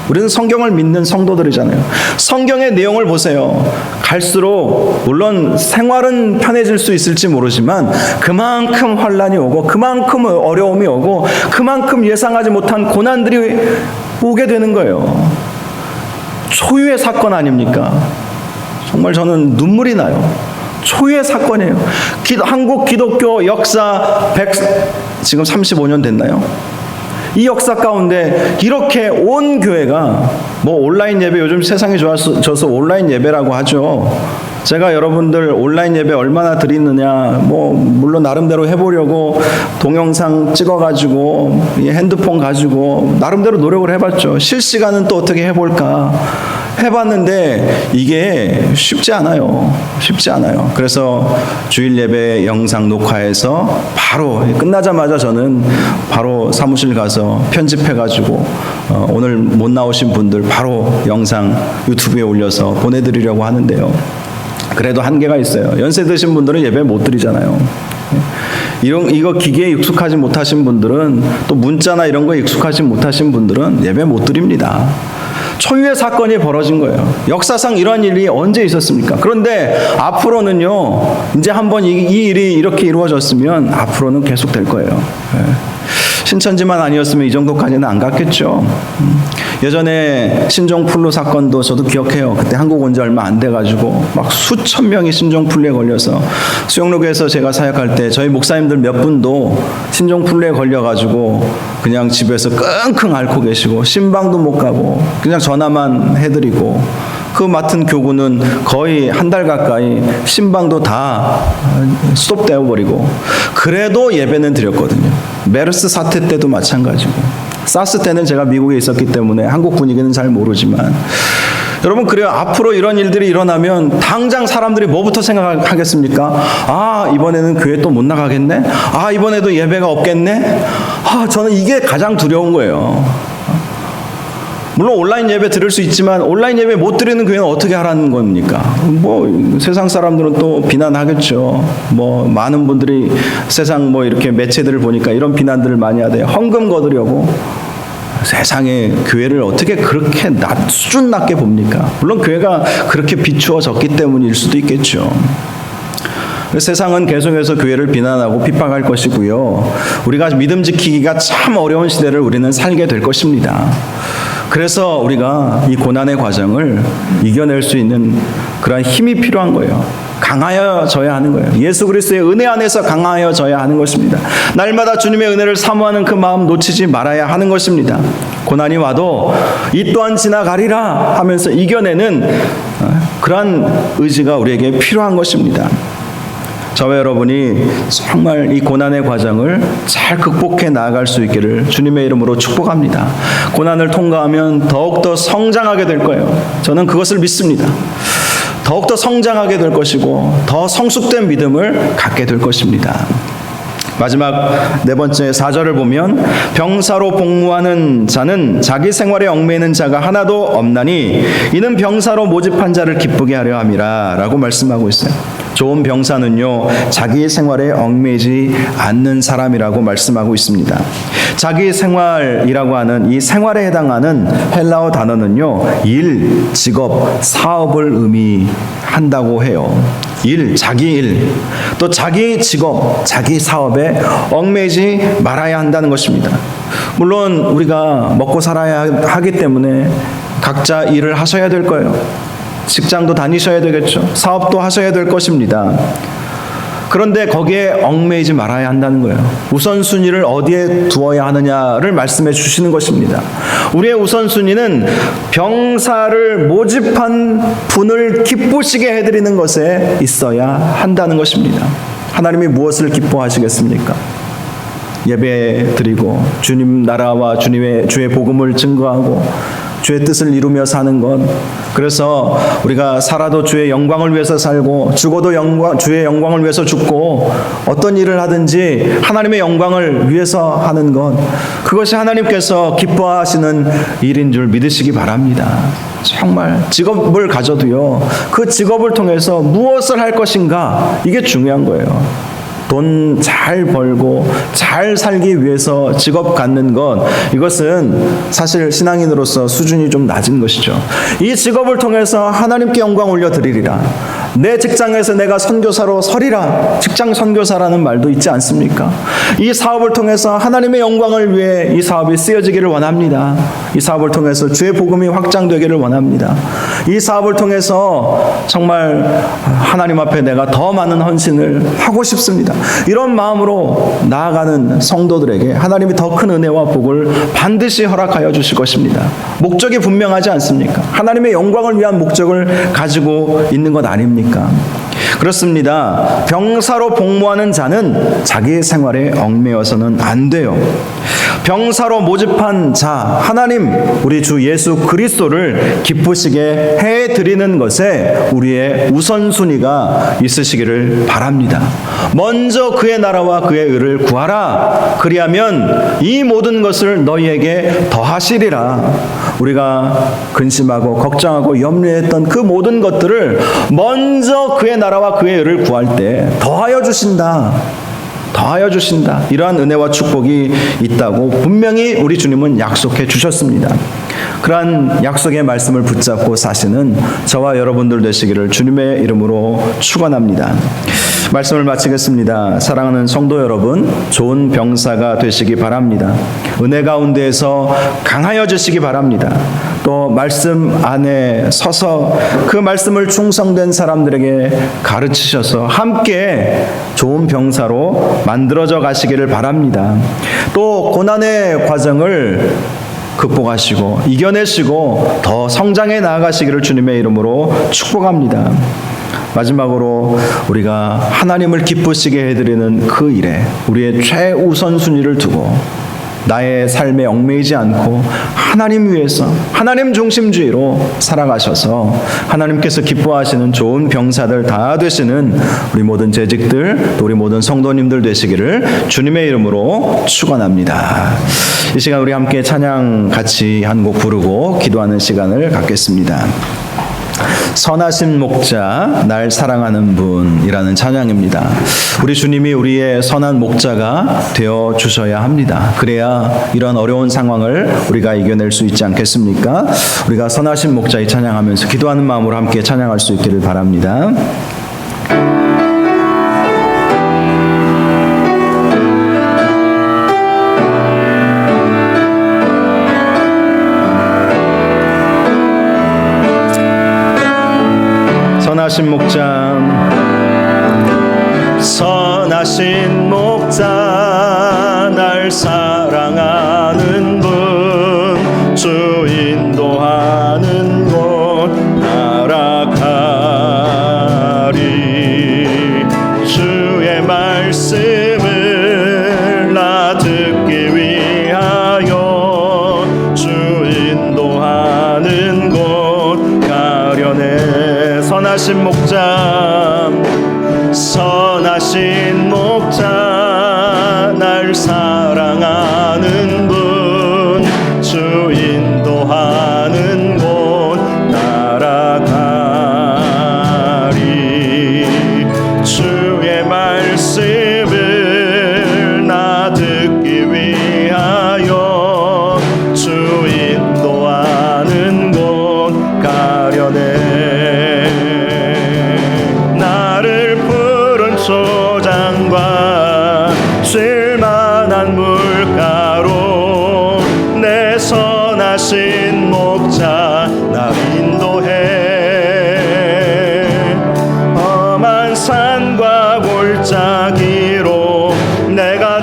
우리는 성경을 믿는 성도들이잖아요. 성경의 내용을 보세요. 갈수록 물론 생활은 편해질 수 있을지 모르지만 그만큼 환난이 오고 그만큼 어려움이 오고 그만큼 예상하지 못한 고난들이 오게 되는 거예요. 초유의 사건 아닙니까? 정말 저는 눈물이 나요. 초유의 사건이에요. 한국 기독교 역사 지금 35년 됐나요? 이 역사 가운데 이렇게 온 교회가 온라인 예배, 요즘 세상이 좋아져서 온라인 예배라고 하죠. 제가 여러분들 온라인 예배 얼마나 드리느냐, 물론 나름대로 해보려고 동영상 찍어가지고 핸드폰 가지고 나름대로 노력을 해봤죠. 실시간은 또 어떻게 해볼까 해봤는데 이게 쉽지 않아요. 그래서 주일 예배 영상 녹화해서 바로 끝나자마자 저는 바로 사무실 가서 편집해가지고 오늘 못 나오신 분들 바로 영상 유튜브에 올려서 보내드리려고 하는데요. 그래도 한계가 있어요. 연세 드신 분들은 예배 못 드리잖아요. 이거 기계에 익숙하지 못하신 분들은 또 문자나 이런 거에 익숙하지 못하신 분들은 예배 못 드립니다. 초유의 사건이 벌어진 거예요. 역사상 이런 일이 언제 있었습니까? 그런데 앞으로는요, 이제 한번 이 일이 이렇게 이루어졌으면 앞으로는 계속 될 거예요. 신천지만 아니었으면 이 정도까지는 안 갔겠죠. 예전에 신종플루 사건도 저도 기억해요. 그때 한국 온 지 얼마 안 돼가지고 막 수천 명이 신종플루에 걸려서 수영로교에서 제가 사역할 때 저희 목사님들 몇 분도 신종플루에 걸려가지고 그냥 집에서 끙끙 앓고 계시고 신방도 못 가고 그냥 전화만 해드리고 그 맡은 교구는 거의 한 달 가까이 신방도 다 스톱되어 버리고 그래도 예배는 드렸거든요. 메르스 사태 때도 마찬가지고 사스 때는 제가 미국에 있었기 때문에 한국 분위기는 잘 모르지만 여러분 그래요. 앞으로 이런 일들이 일어나면 당장 사람들이 뭐부터 생각하겠습니까? 아, 이번에는 교회 또 못 나가겠네? 아, 이번에도 예배가 없겠네? 아, 저는 이게 가장 두려운 거예요. 물론 온라인 예배 들을 수 있지만 온라인 예배 못 드리는 교회는 어떻게 하라는 겁니까? 세상 사람들은 또 비난하겠죠. 많은 분들이 세상 이렇게 매체들을 보니까 이런 비난들을 많이 하대요. 헌금 거두려고 세상에 교회를 어떻게 그렇게 수준 낮게 봅니까? 물론 교회가 그렇게 비추어졌기 때문일 수도 있겠죠. 세상은 계속해서 교회를 비난하고 핍박할 것이고요. 우리가 믿음 지키기가 참 어려운 시대를 우리는 살게 될 것입니다. 그래서 우리가 이 고난의 과정을 이겨낼 수 있는 그런 힘이 필요한 거예요. 강하여져야 하는 거예요. 예수 그리스도의 은혜 안에서 강하여져야 하는 것입니다. 날마다 주님의 은혜를 사모하는 그 마음 놓치지 말아야 하는 것입니다. 고난이 와도 이 또한 지나가리라 하면서 이겨내는 그러한 의지가 우리에게 필요한 것입니다. 저와 여러분이 정말 이 고난의 과정을 잘 극복해 나아갈 수 있기를 주님의 이름으로 축복합니다. 고난을 통과하면 더욱더 성장하게 될 거예요. 저는 그것을 믿습니다. 더욱더 성장하게 될 것이고 더 성숙된 믿음을 갖게 될 것입니다. 마지막 네 번째 4절을 보면 병사로 복무하는 자는 자기 생활에 얽매이는 자가 하나도 없나니 이는 병사로 모집한 자를 기쁘게 하려 함이라 라고 말씀하고 있어요. 좋은 병사는요 자기 생활에 얽매이지 않는 사람이라고 말씀하고 있습니다. 자기 생활이라고 하는 이 생활에 해당하는 헬라어 단어는요 일, 직업, 사업을 의미한다고 해요. 일, 자기 일, 또 자기 직업, 자기 사업에 얽매이지 말아야 한다는 것입니다. 물론 우리가 먹고 살아야 하기 때문에 각자 일을 하셔야 될 거예요. 직장도 다니셔야 되겠죠. 사업도 하셔야 될 것입니다. 그런데 거기에 얽매이지 말아야 한다는 거예요. 우선순위를 어디에 두어야 하느냐를 말씀해 주시는 것입니다. 우리의 우선순위는 병사를 모집한 분을 기쁘시게 해드리는 것에 있어야 한다는 것입니다. 하나님이 무엇을 기뻐하시겠습니까? 예배 드리고 주님 나라와 주의 복음을 증거하고 주의 뜻을 이루며 사는 것. 그래서 우리가 살아도 주의 영광을 위해서 살고 죽어도 주의 영광을 위해서 죽고 어떤 일을 하든지 하나님의 영광을 위해서 하는 것. 그것이 하나님께서 기뻐하시는 일인 줄 믿으시기 바랍니다. 정말 직업을 가져도요 그 직업을 통해서 무엇을 할 것인가 이게 중요한 거예요. 돈 잘 벌고 잘 살기 위해서 직업 갖는 것, 이것은 사실 신앙인으로서 수준이 좀 낮은 것이죠. 이 직업을 통해서 하나님께 영광 올려드리리라. 내 직장에서 내가 선교사로 서리라. 직장 선교사라는 말도 있지 않습니까? 이 사업을 통해서 하나님의 영광을 위해 이 사업이 쓰여지기를 원합니다. 이 사업을 통해서 주의 복음이 확장되기를 원합니다. 이 사업을 통해서 정말 하나님 앞에 내가 더 많은 헌신을 하고 싶습니다. 이런 마음으로 나아가는 성도들에게 하나님이 더 큰 은혜와 복을 반드시 허락하여 주실 것입니다. 목적이 분명하지 않습니까? 하나님의 영광을 위한 목적을 가지고 있는 것 아닙니까? 그렇습니다. 병사로 복무하는 자는 자기 생활에 얽매여서는 안 돼요. 병사로 모집한 자, 하나님, 우리 주 예수 그리스도를 기쁘시게 해드리는 것에 우리의 우선순위가 있으시기를 바랍니다. 먼저 그의 나라와 그의 의를 구하라. 그리하면 이 모든 것을 너희에게 더하시리라. 우리가 근심하고 걱정하고 염려했던 그 모든 것들을 먼저 그의 나라와 그의 의를 구할 때 더하여 주신다. 더하여 주신다. 이러한 은혜와 축복이 있다고 분명히 우리 주님은 약속해 주셨습니다. 그러한 약속의 말씀을 붙잡고 사시는 저와 여러분들 되시기를 주님의 이름으로 축원합니다. 말씀을 마치겠습니다. 사랑하는 성도 여러분, 좋은 병사가 되시기 바랍니다. 은혜 가운데에서 강하여지시기 바랍니다. 또 말씀 안에 서서 그 말씀을 충성된 사람들에게 가르치셔서 함께 좋은 병사로 만들어져 가시기를 바랍니다. 또 고난의 과정을 극복하시고 이겨내시고 더 성장해 나아가시기를 주님의 이름으로 축복합니다. 마지막으로 우리가 하나님을 기쁘시게 해드리는 그 일에 우리의 최우선순위를 두고 나의 삶에 얽매이지 않고 하나님 위해서 하나님 중심주의로 살아가셔서 하나님께서 기뻐하시는 좋은 병사들 다 되시는 우리 모든 재직들 또 우리 모든 성도님들 되시기를 주님의 이름으로 축원합니다. 이 시간 우리 함께 찬양 같이 한 곡 부르고 기도하는 시간을 갖겠습니다. 선하신 목자 날 사랑하는 분이라는 찬양입니다. 우리 주님이 우리의 선한 목자가 되어 주셔야 합니다. 그래야 이런 어려운 상황을 우리가 이겨낼 수 있지 않겠습니까? 우리가 선하신 목자의 찬양하면서 기도하는 마음으로 함께 찬양할 수 있기를 바랍니다. 선하신 목자 선하신 목자 날 사랑하는 분 주 인도하는 곳 날아가리 주의 말씀을 나 듣기 위하여 주 인도하는 곳 가려네 선하신 목자 선하신 목자 날 사랑하는 분 주 인도하는 곳 날아가리 주의 말씀을 나 듣기 위하여 주 인도하는 곳 가려네 나를 푸른 초장과 쓸만한 물가로 내 선하신 목자 나 인도해 험한 산과 골짜기로 내가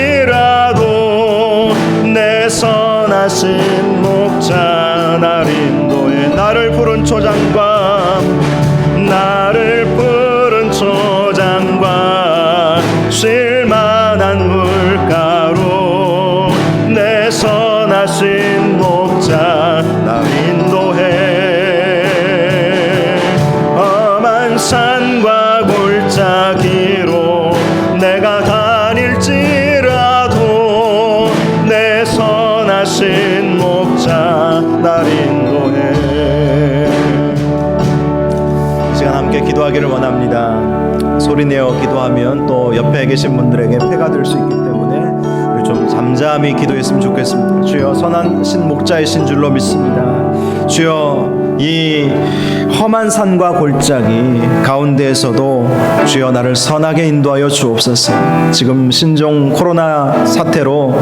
다닐지라도 내 선하신 목자 날 인도해 나를 푸른 초장과 나를 푸른 초장과 쓸만한 물가로 내 선하신 목자 나 인도해 험한 산과 골짜기로 내가 다닐지라도 내 선하신 목자 날 인도해 시간 함께 기도하기를 원합니다. 소리내어 기도하면 또 옆에 계신 분들에게 폐가 될 수 있기 때문에 우리 좀 잠잠히 기도했으면 좋겠습니다. 주여 선하신 목자이신 줄로 믿습니다. 주여 이 험한 산과 골짜기 가운데에서도 주여 나를 선하게 인도하여 주옵소서. 지금 신종 코로나 사태로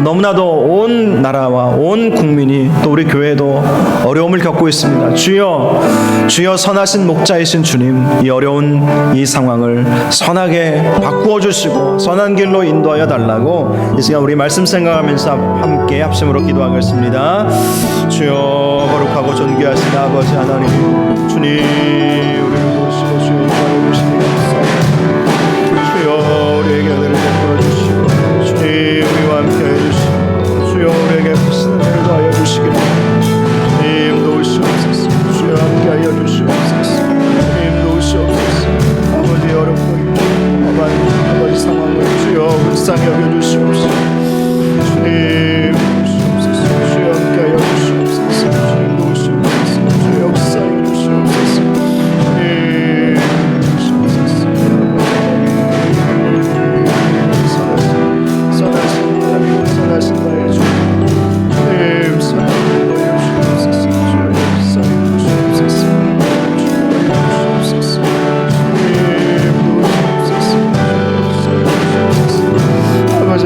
너무나도 온 나라와 온 국민이 또 우리 교회도 어려움을 겪고 있습니다. 주여 선하신 목자이신 주님 이 어려운 이 상황을 선하게 바꾸어 주시고 선한 길로 인도하여 달라고 이 시간 우리 말씀 생각하면서 함께 합심으로 기도하겠습니다. 주여 거룩하고 존귀하신 아버지 하나님 주님 우리를 보시고 주여 인도하여 주시옵소서. 주여 우리에게 은혜를 베풀어 주시고 주님 우리와 함께 해주시고 주여 우리에게 크신 은혜를 더하여 주시기를 주님 도우시옵소서. 주여 함께하여 주시옵소서. 주님 도우시옵소서. 아버지 어렵고 험한 아버지 상황을 주여 불쌍히 여겨주시옵소서. 주님 도우시옵소서. 주여 함께하여 주시옵소서. 주님 도우시옵소서. 주여 역사하여 주시옵소서. 주님 선하신 나의 주 주님 선하신 나의 주옵소서. 주여 역사하여 주시옵소서. 주옵소서. 주님 도우시옵소서. 아버지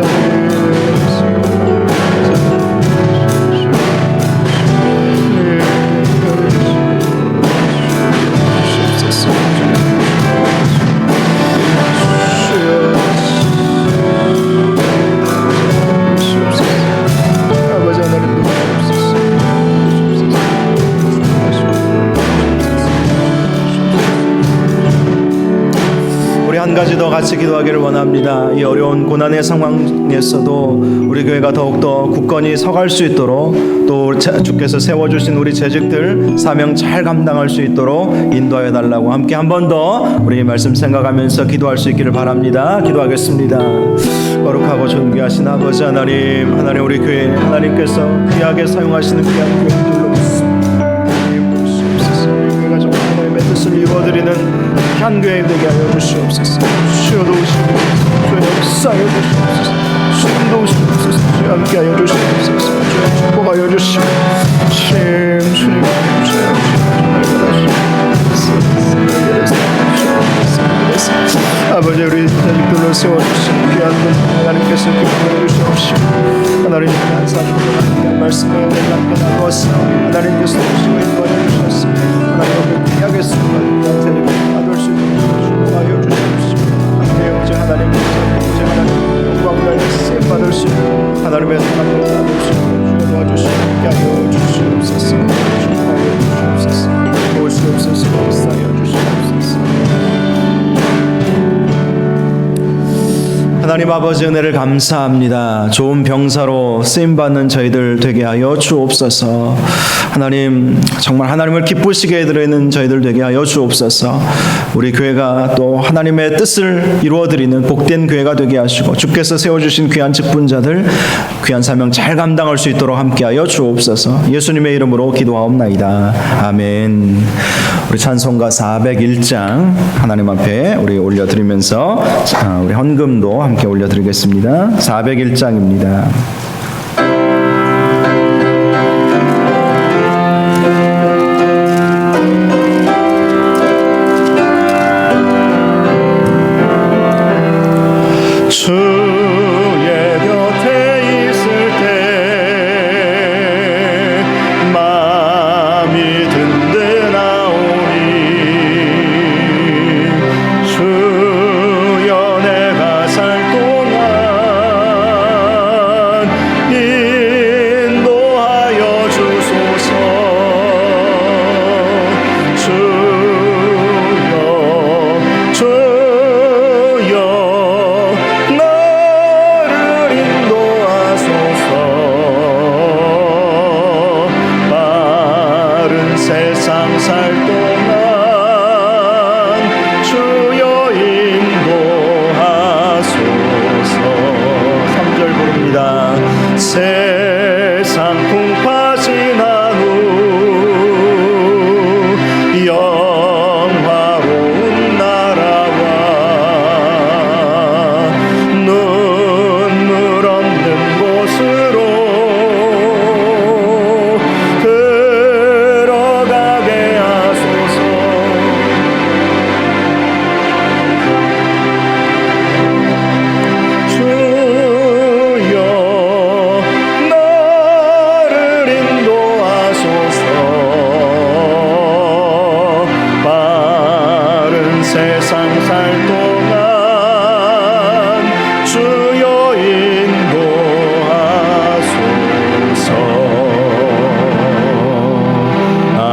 한 가지 더 같이 기도하기를 원합니다. 이 어려운 고난의 상황에서도 우리 교회가 더욱더 굳건히 서갈 수 있도록 또 주께서 세워주신 우리 재직들 사명 잘 감당할 수 있도록 인도하여 달라고 함께 한 번 더 우리 말씀 생각하면서 기도할 수 있기를 바랍니다. 기도하겠습니다. 거룩하고 존귀하신 아버지 하나님 우리 교회 하나님께서 귀하게 사용하시는 귀한 교회들로 믿습니다. 우리 교회가 정말 하나님의 뜻을 이루어드리는 한 교회 되게 하여 주시옵소서. 주여 도우시옵소서. 주여 역사하여 주시옵소서. 주님 도우시옵소서. 주여 함께하여 주시옵소서. 주여 축복하여 주시옵소서. 주님 아버지 우리 자식들로 세워주신 귀한 분 하나님께서 기뻐해 주시옵시고 하나님 감사합니다. 말씀에 은혜를 함께 나누었사옵니다. 하나님 아버지 은혜를 감사합니다. 좋은 병사로 쓰임받는 저희들 되게 하여 주옵소서. 하나님 정말 하나님을 기쁘시게 해드리는 저희들 되게 하여 주옵소서. 우리 교회가 또 하나님의 뜻을 이루어드리는 복된 교회가 되게 하시고 주께서 세워주신 귀한 직분자들 귀한 사명 잘 감당할 수 있도록 함께하여 주옵소서. 예수님의 이름으로 기도하옵나이다. 아멘. 우리 찬송가 401장 하나님 앞에 우리 올려드리면서 우리 헌금도 함께 올려드리겠습니다. 401장입니다. 주의 곁에 있을 때 마음이 든든하오니 주여 내가 살 동안 인도하여 주소서. 주여 나를 인도하소서. 바른 세상 살 동안 주여 인도하소서. 3절 부릅니다. 세상 풍파 지난 후 영화로운 나라와 눈물 없는 곳으로 들어가게 하소서. 주여 나를 인도하소서. 바른 세상 살 동안 주여 인도하소서. 아멘.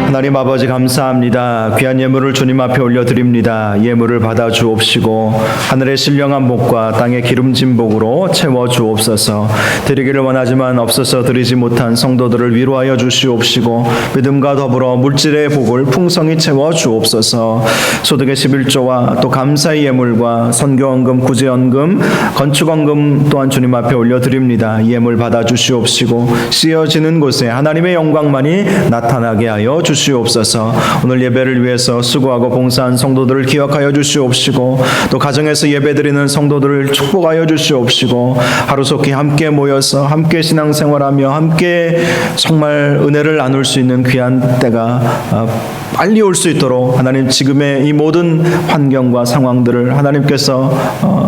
하나님 아버지 감사합니다. 귀한 예물을 주님 앞에 올려드립니다. 예물을 받아 주옵시고 하늘의 신령한 복과 땅의 기름진 복으로 채워 주옵소서. 드리기를 원하지만 없어서 드리지 못한 성도들을 위로하여 주시옵시고 믿음과 더불어 물질의 복을 풍성히 채워 주옵소서. 소득의 11조와 또 감사의 예물과 선교헌금, 구제헌금, 건축헌금 또한 주님 앞에 올려드립니다. 예물 받아 주시옵시고 씌어지는 곳에 하나님의 영광만이 나타나게 하여 주시옵소서. 오늘 예배를 위해서 수고하고 봉사한 성도들을 기억하여 주시옵시고 또 가정에서 예배드리는 성도들을 축복하여 주시옵시고 하루속히 함께 모여서 함께 신앙생활하며 함께 정말 은혜를 나눌 수 있는 귀한 때가 빨리 올 수 있도록 하나님 지금의 이 모든 환경과 상황들을 하나님께서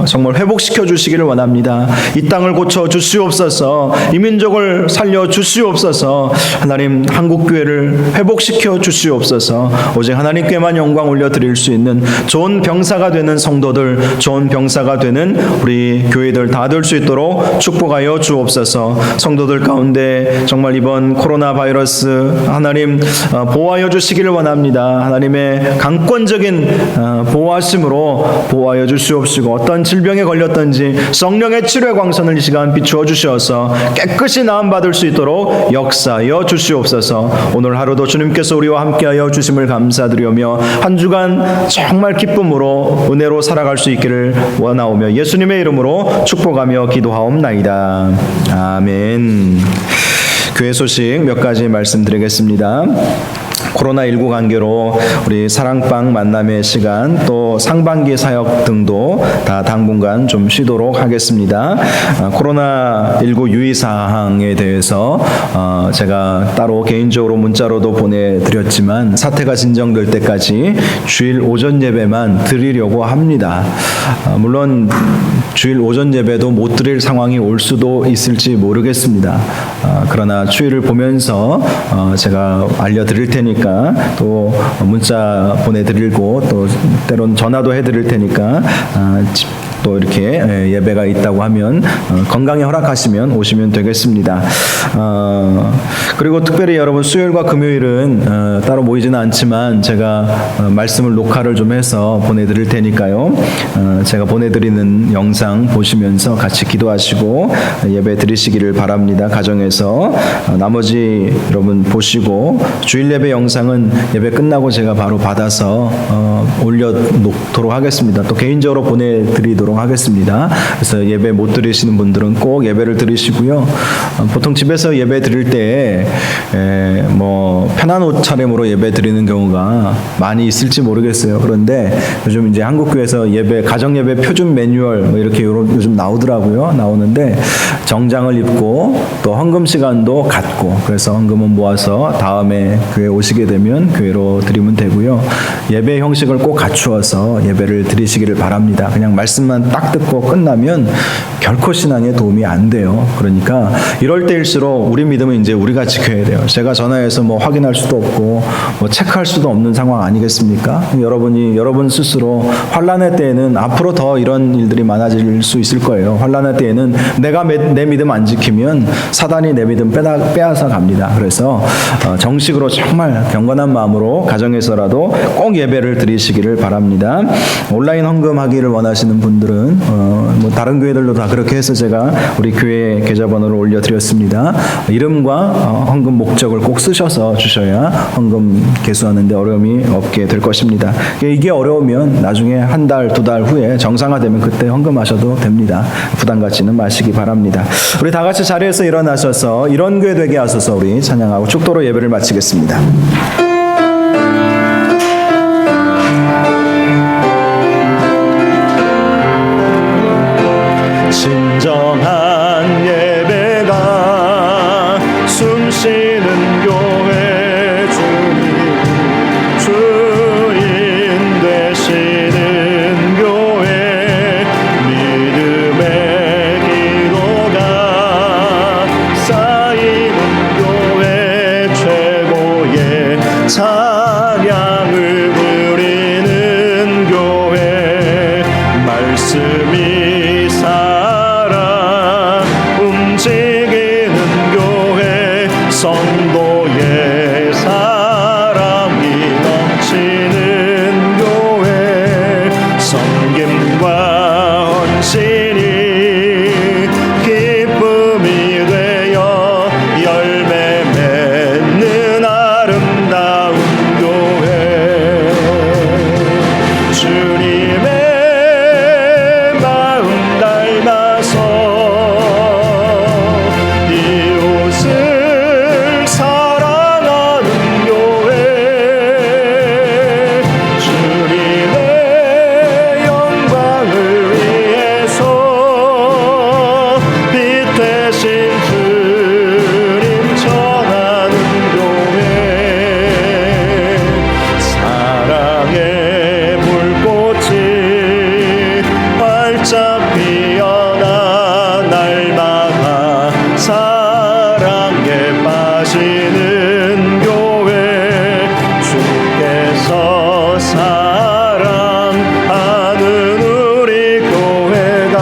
정말 회복시켜 주시기를 원합니다. 이 땅을 고쳐 주시옵소서. 이 민족을 살려 주시옵소서. 하나님 한국교회를 회복시켜 주시옵소서. 오직 하나님께만 영광 올려드릴 수 있는 좋은 병사가 되는 성도들, 좋은 병사가 되는 우리 교회들 다 될 수 있도록 축복하여 주옵소서. 성도들 가운데 정말 이번 코로나 바이러스 하나님 보호하여 주시기를 원합니다. 하나님의 강권적인 보호하심으로 보호하여 주시옵시고 어떤 질병에 걸렸던지 성령의 치료의 광선을 이 시간 비추어 주셔서 깨끗이 나음받을 수 있도록 역사하여 주시옵소서. 오늘 하루도 주님께서 우리와 함께하여 주심을 감사드리며 한 주간 정말 기쁨으로 은혜로 살아갈 수 있기를 원하오며 예수님의 이름으로 축복하며 기도하옵나이다. 아멘. 교회 소식 몇 가지 말씀드리겠습니다. 코로나19 관계로 우리 사랑방 만남의 시간 또 상반기 사역 등도 다 당분간 좀 쉬도록 하겠습니다. 코로나19 유의사항에 대해서 제가 따로 개인적으로 문자로도 보내드렸지만 사태가 진정될 때까지 주일 오전 예배만 드리려고 합니다. 물론 주일 오전 예배도 못 드릴 상황이 올 수도 있을지 모르겠습니다. 그러나 추이를 보면서 제가 알려드릴 테니까 또 문자 보내드리고 또 때론 전화도 해드릴 테니까 또 이렇게 예배가 있다고 하면 건강에 허락하시면 오시면 되겠습니다. 그리고 특별히 여러분 수요일과 금요일은 따로 모이지는 않지만 제가 말씀을 녹화를 좀 해서 보내드릴 테니까요. 제가 보내드리는 영상 보시면서 같이 기도하시고 예배 드리시기를 바랍니다. 가정에서 나머지 여러분 보시고 주일 예배 영상은 예배 끝나고 제가 바로 받아서 올려놓도록 하겠습니다. 또 개인적으로 보내드리도록 하겠습니다. 그래서 예배 못 드리시는 분들은 꼭 예배를 드리시고요. 보통 집에서 예배 드릴 때 뭐 편한 옷 차림으로 예배 드리는 경우가 많이 있을지 모르겠어요. 그런데 요즘 이제 한국교회에서 예배 가정 예배 표준 매뉴얼 뭐 이렇게 요즘 나오는데 정장을 입고 또 헌금 시간도 갖고 그래서 헌금은 모아서 다음에 교회 오시게 되면 교회로 드리면 되고요. 예배 형식을 꼭 갖추어서 예배를 드리시기를 바랍니다. 그냥 말씀만 딱 듣고 끝나면 결코 신앙에 도움이 안 돼요. 그러니까 이럴 때일수록 우리 믿음은 이제 우리가 지켜야 돼요. 제가 전화해서 뭐 확인할 수도 없고 뭐 체크할 수도 없는 상황 아니겠습니까? 여러분 스스로 환난의 때에는 앞으로 더 이런 일들이 많아질 수 있을 거예요. 환난의 때에는 내가 내 믿음 안 지키면 사단이 내 믿음 빼앗아 갑니다. 그래서 정식으로 정말 경건한 마음으로 가정에서라도 꼭 예배를 드리시기를 바랍니다. 온라인 헌금하기를 원하시는 분들은 뭐 다른 교회들도 다 그렇게 해서 제가 우리 교회 계좌번호를 올려드렸습니다. 이름과 헌금 목적을 꼭 쓰셔서 주셔야 헌금 개수하는 데 어려움이 없게 될 것입니다. 이게 어려우면 나중에 한 달, 두 달 후에 정상화되면 그때 헌금하셔도 됩니다. 부담 갖지는 마시기 바랍니다. 우리 다 같이 자리에서 일어나셔서 이런 교회 되게 하소서 우리 찬양하고 축도로 예배를 마치겠습니다. 진정한 예배가 숨쉬는 교회 주인 되시는 교회 믿음의 기도가 쌓이는 교회 최고의 찬양을 부리는 교회 말씀이 움직이는 교회 성도의 사랑이 넘치는 교회 섬김과 헌신이 기쁨이 되어 열매 맺는 아름다운 교회 주님의 마음 닮아서 이웃을 사랑하는 교회 주님의 영광을 위해서 빛 되신 주님 전하는 교회 사랑의 불꽃이 활짝 피어나 날마다 사랑에 빠지는 교회 주께서 사랑하는 우리 교회가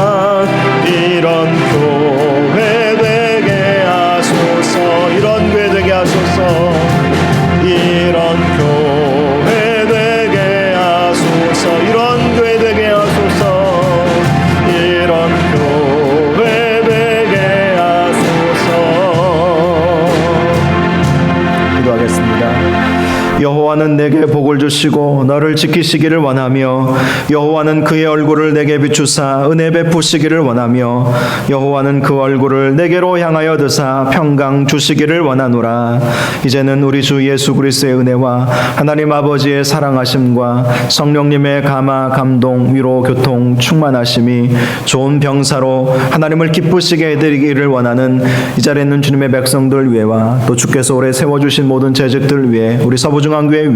이런 교회 되게 하소서 이런 교회 되게 하소서 이런 교회 되게 하소서 이런 교회 되게 하소서 이런 교회 되게 하소서 기도하겠습니다. 여호와는 내게 복을 주시고 너를 지키시기를 원하며 여호와는 그의 얼굴을 내게 비추사 은혜 베푸시기를 원하며 여호와는 그 얼굴을 내게로 향하여 드사 평강 주시기를 원하노라. 이제는 우리 주 예수 그리스도의 은혜와 하나님 아버지의 사랑하심과 성령님의 감화 감동 위로 교통 충만하심이 좋은 병사로 하나님을 기쁘시게 해드리기를 원하는 이 자리에 있는 주님의 백성들 위에와 또 주께서 오래 세워주신 모든 재직들 위에 우리 서부중앙교회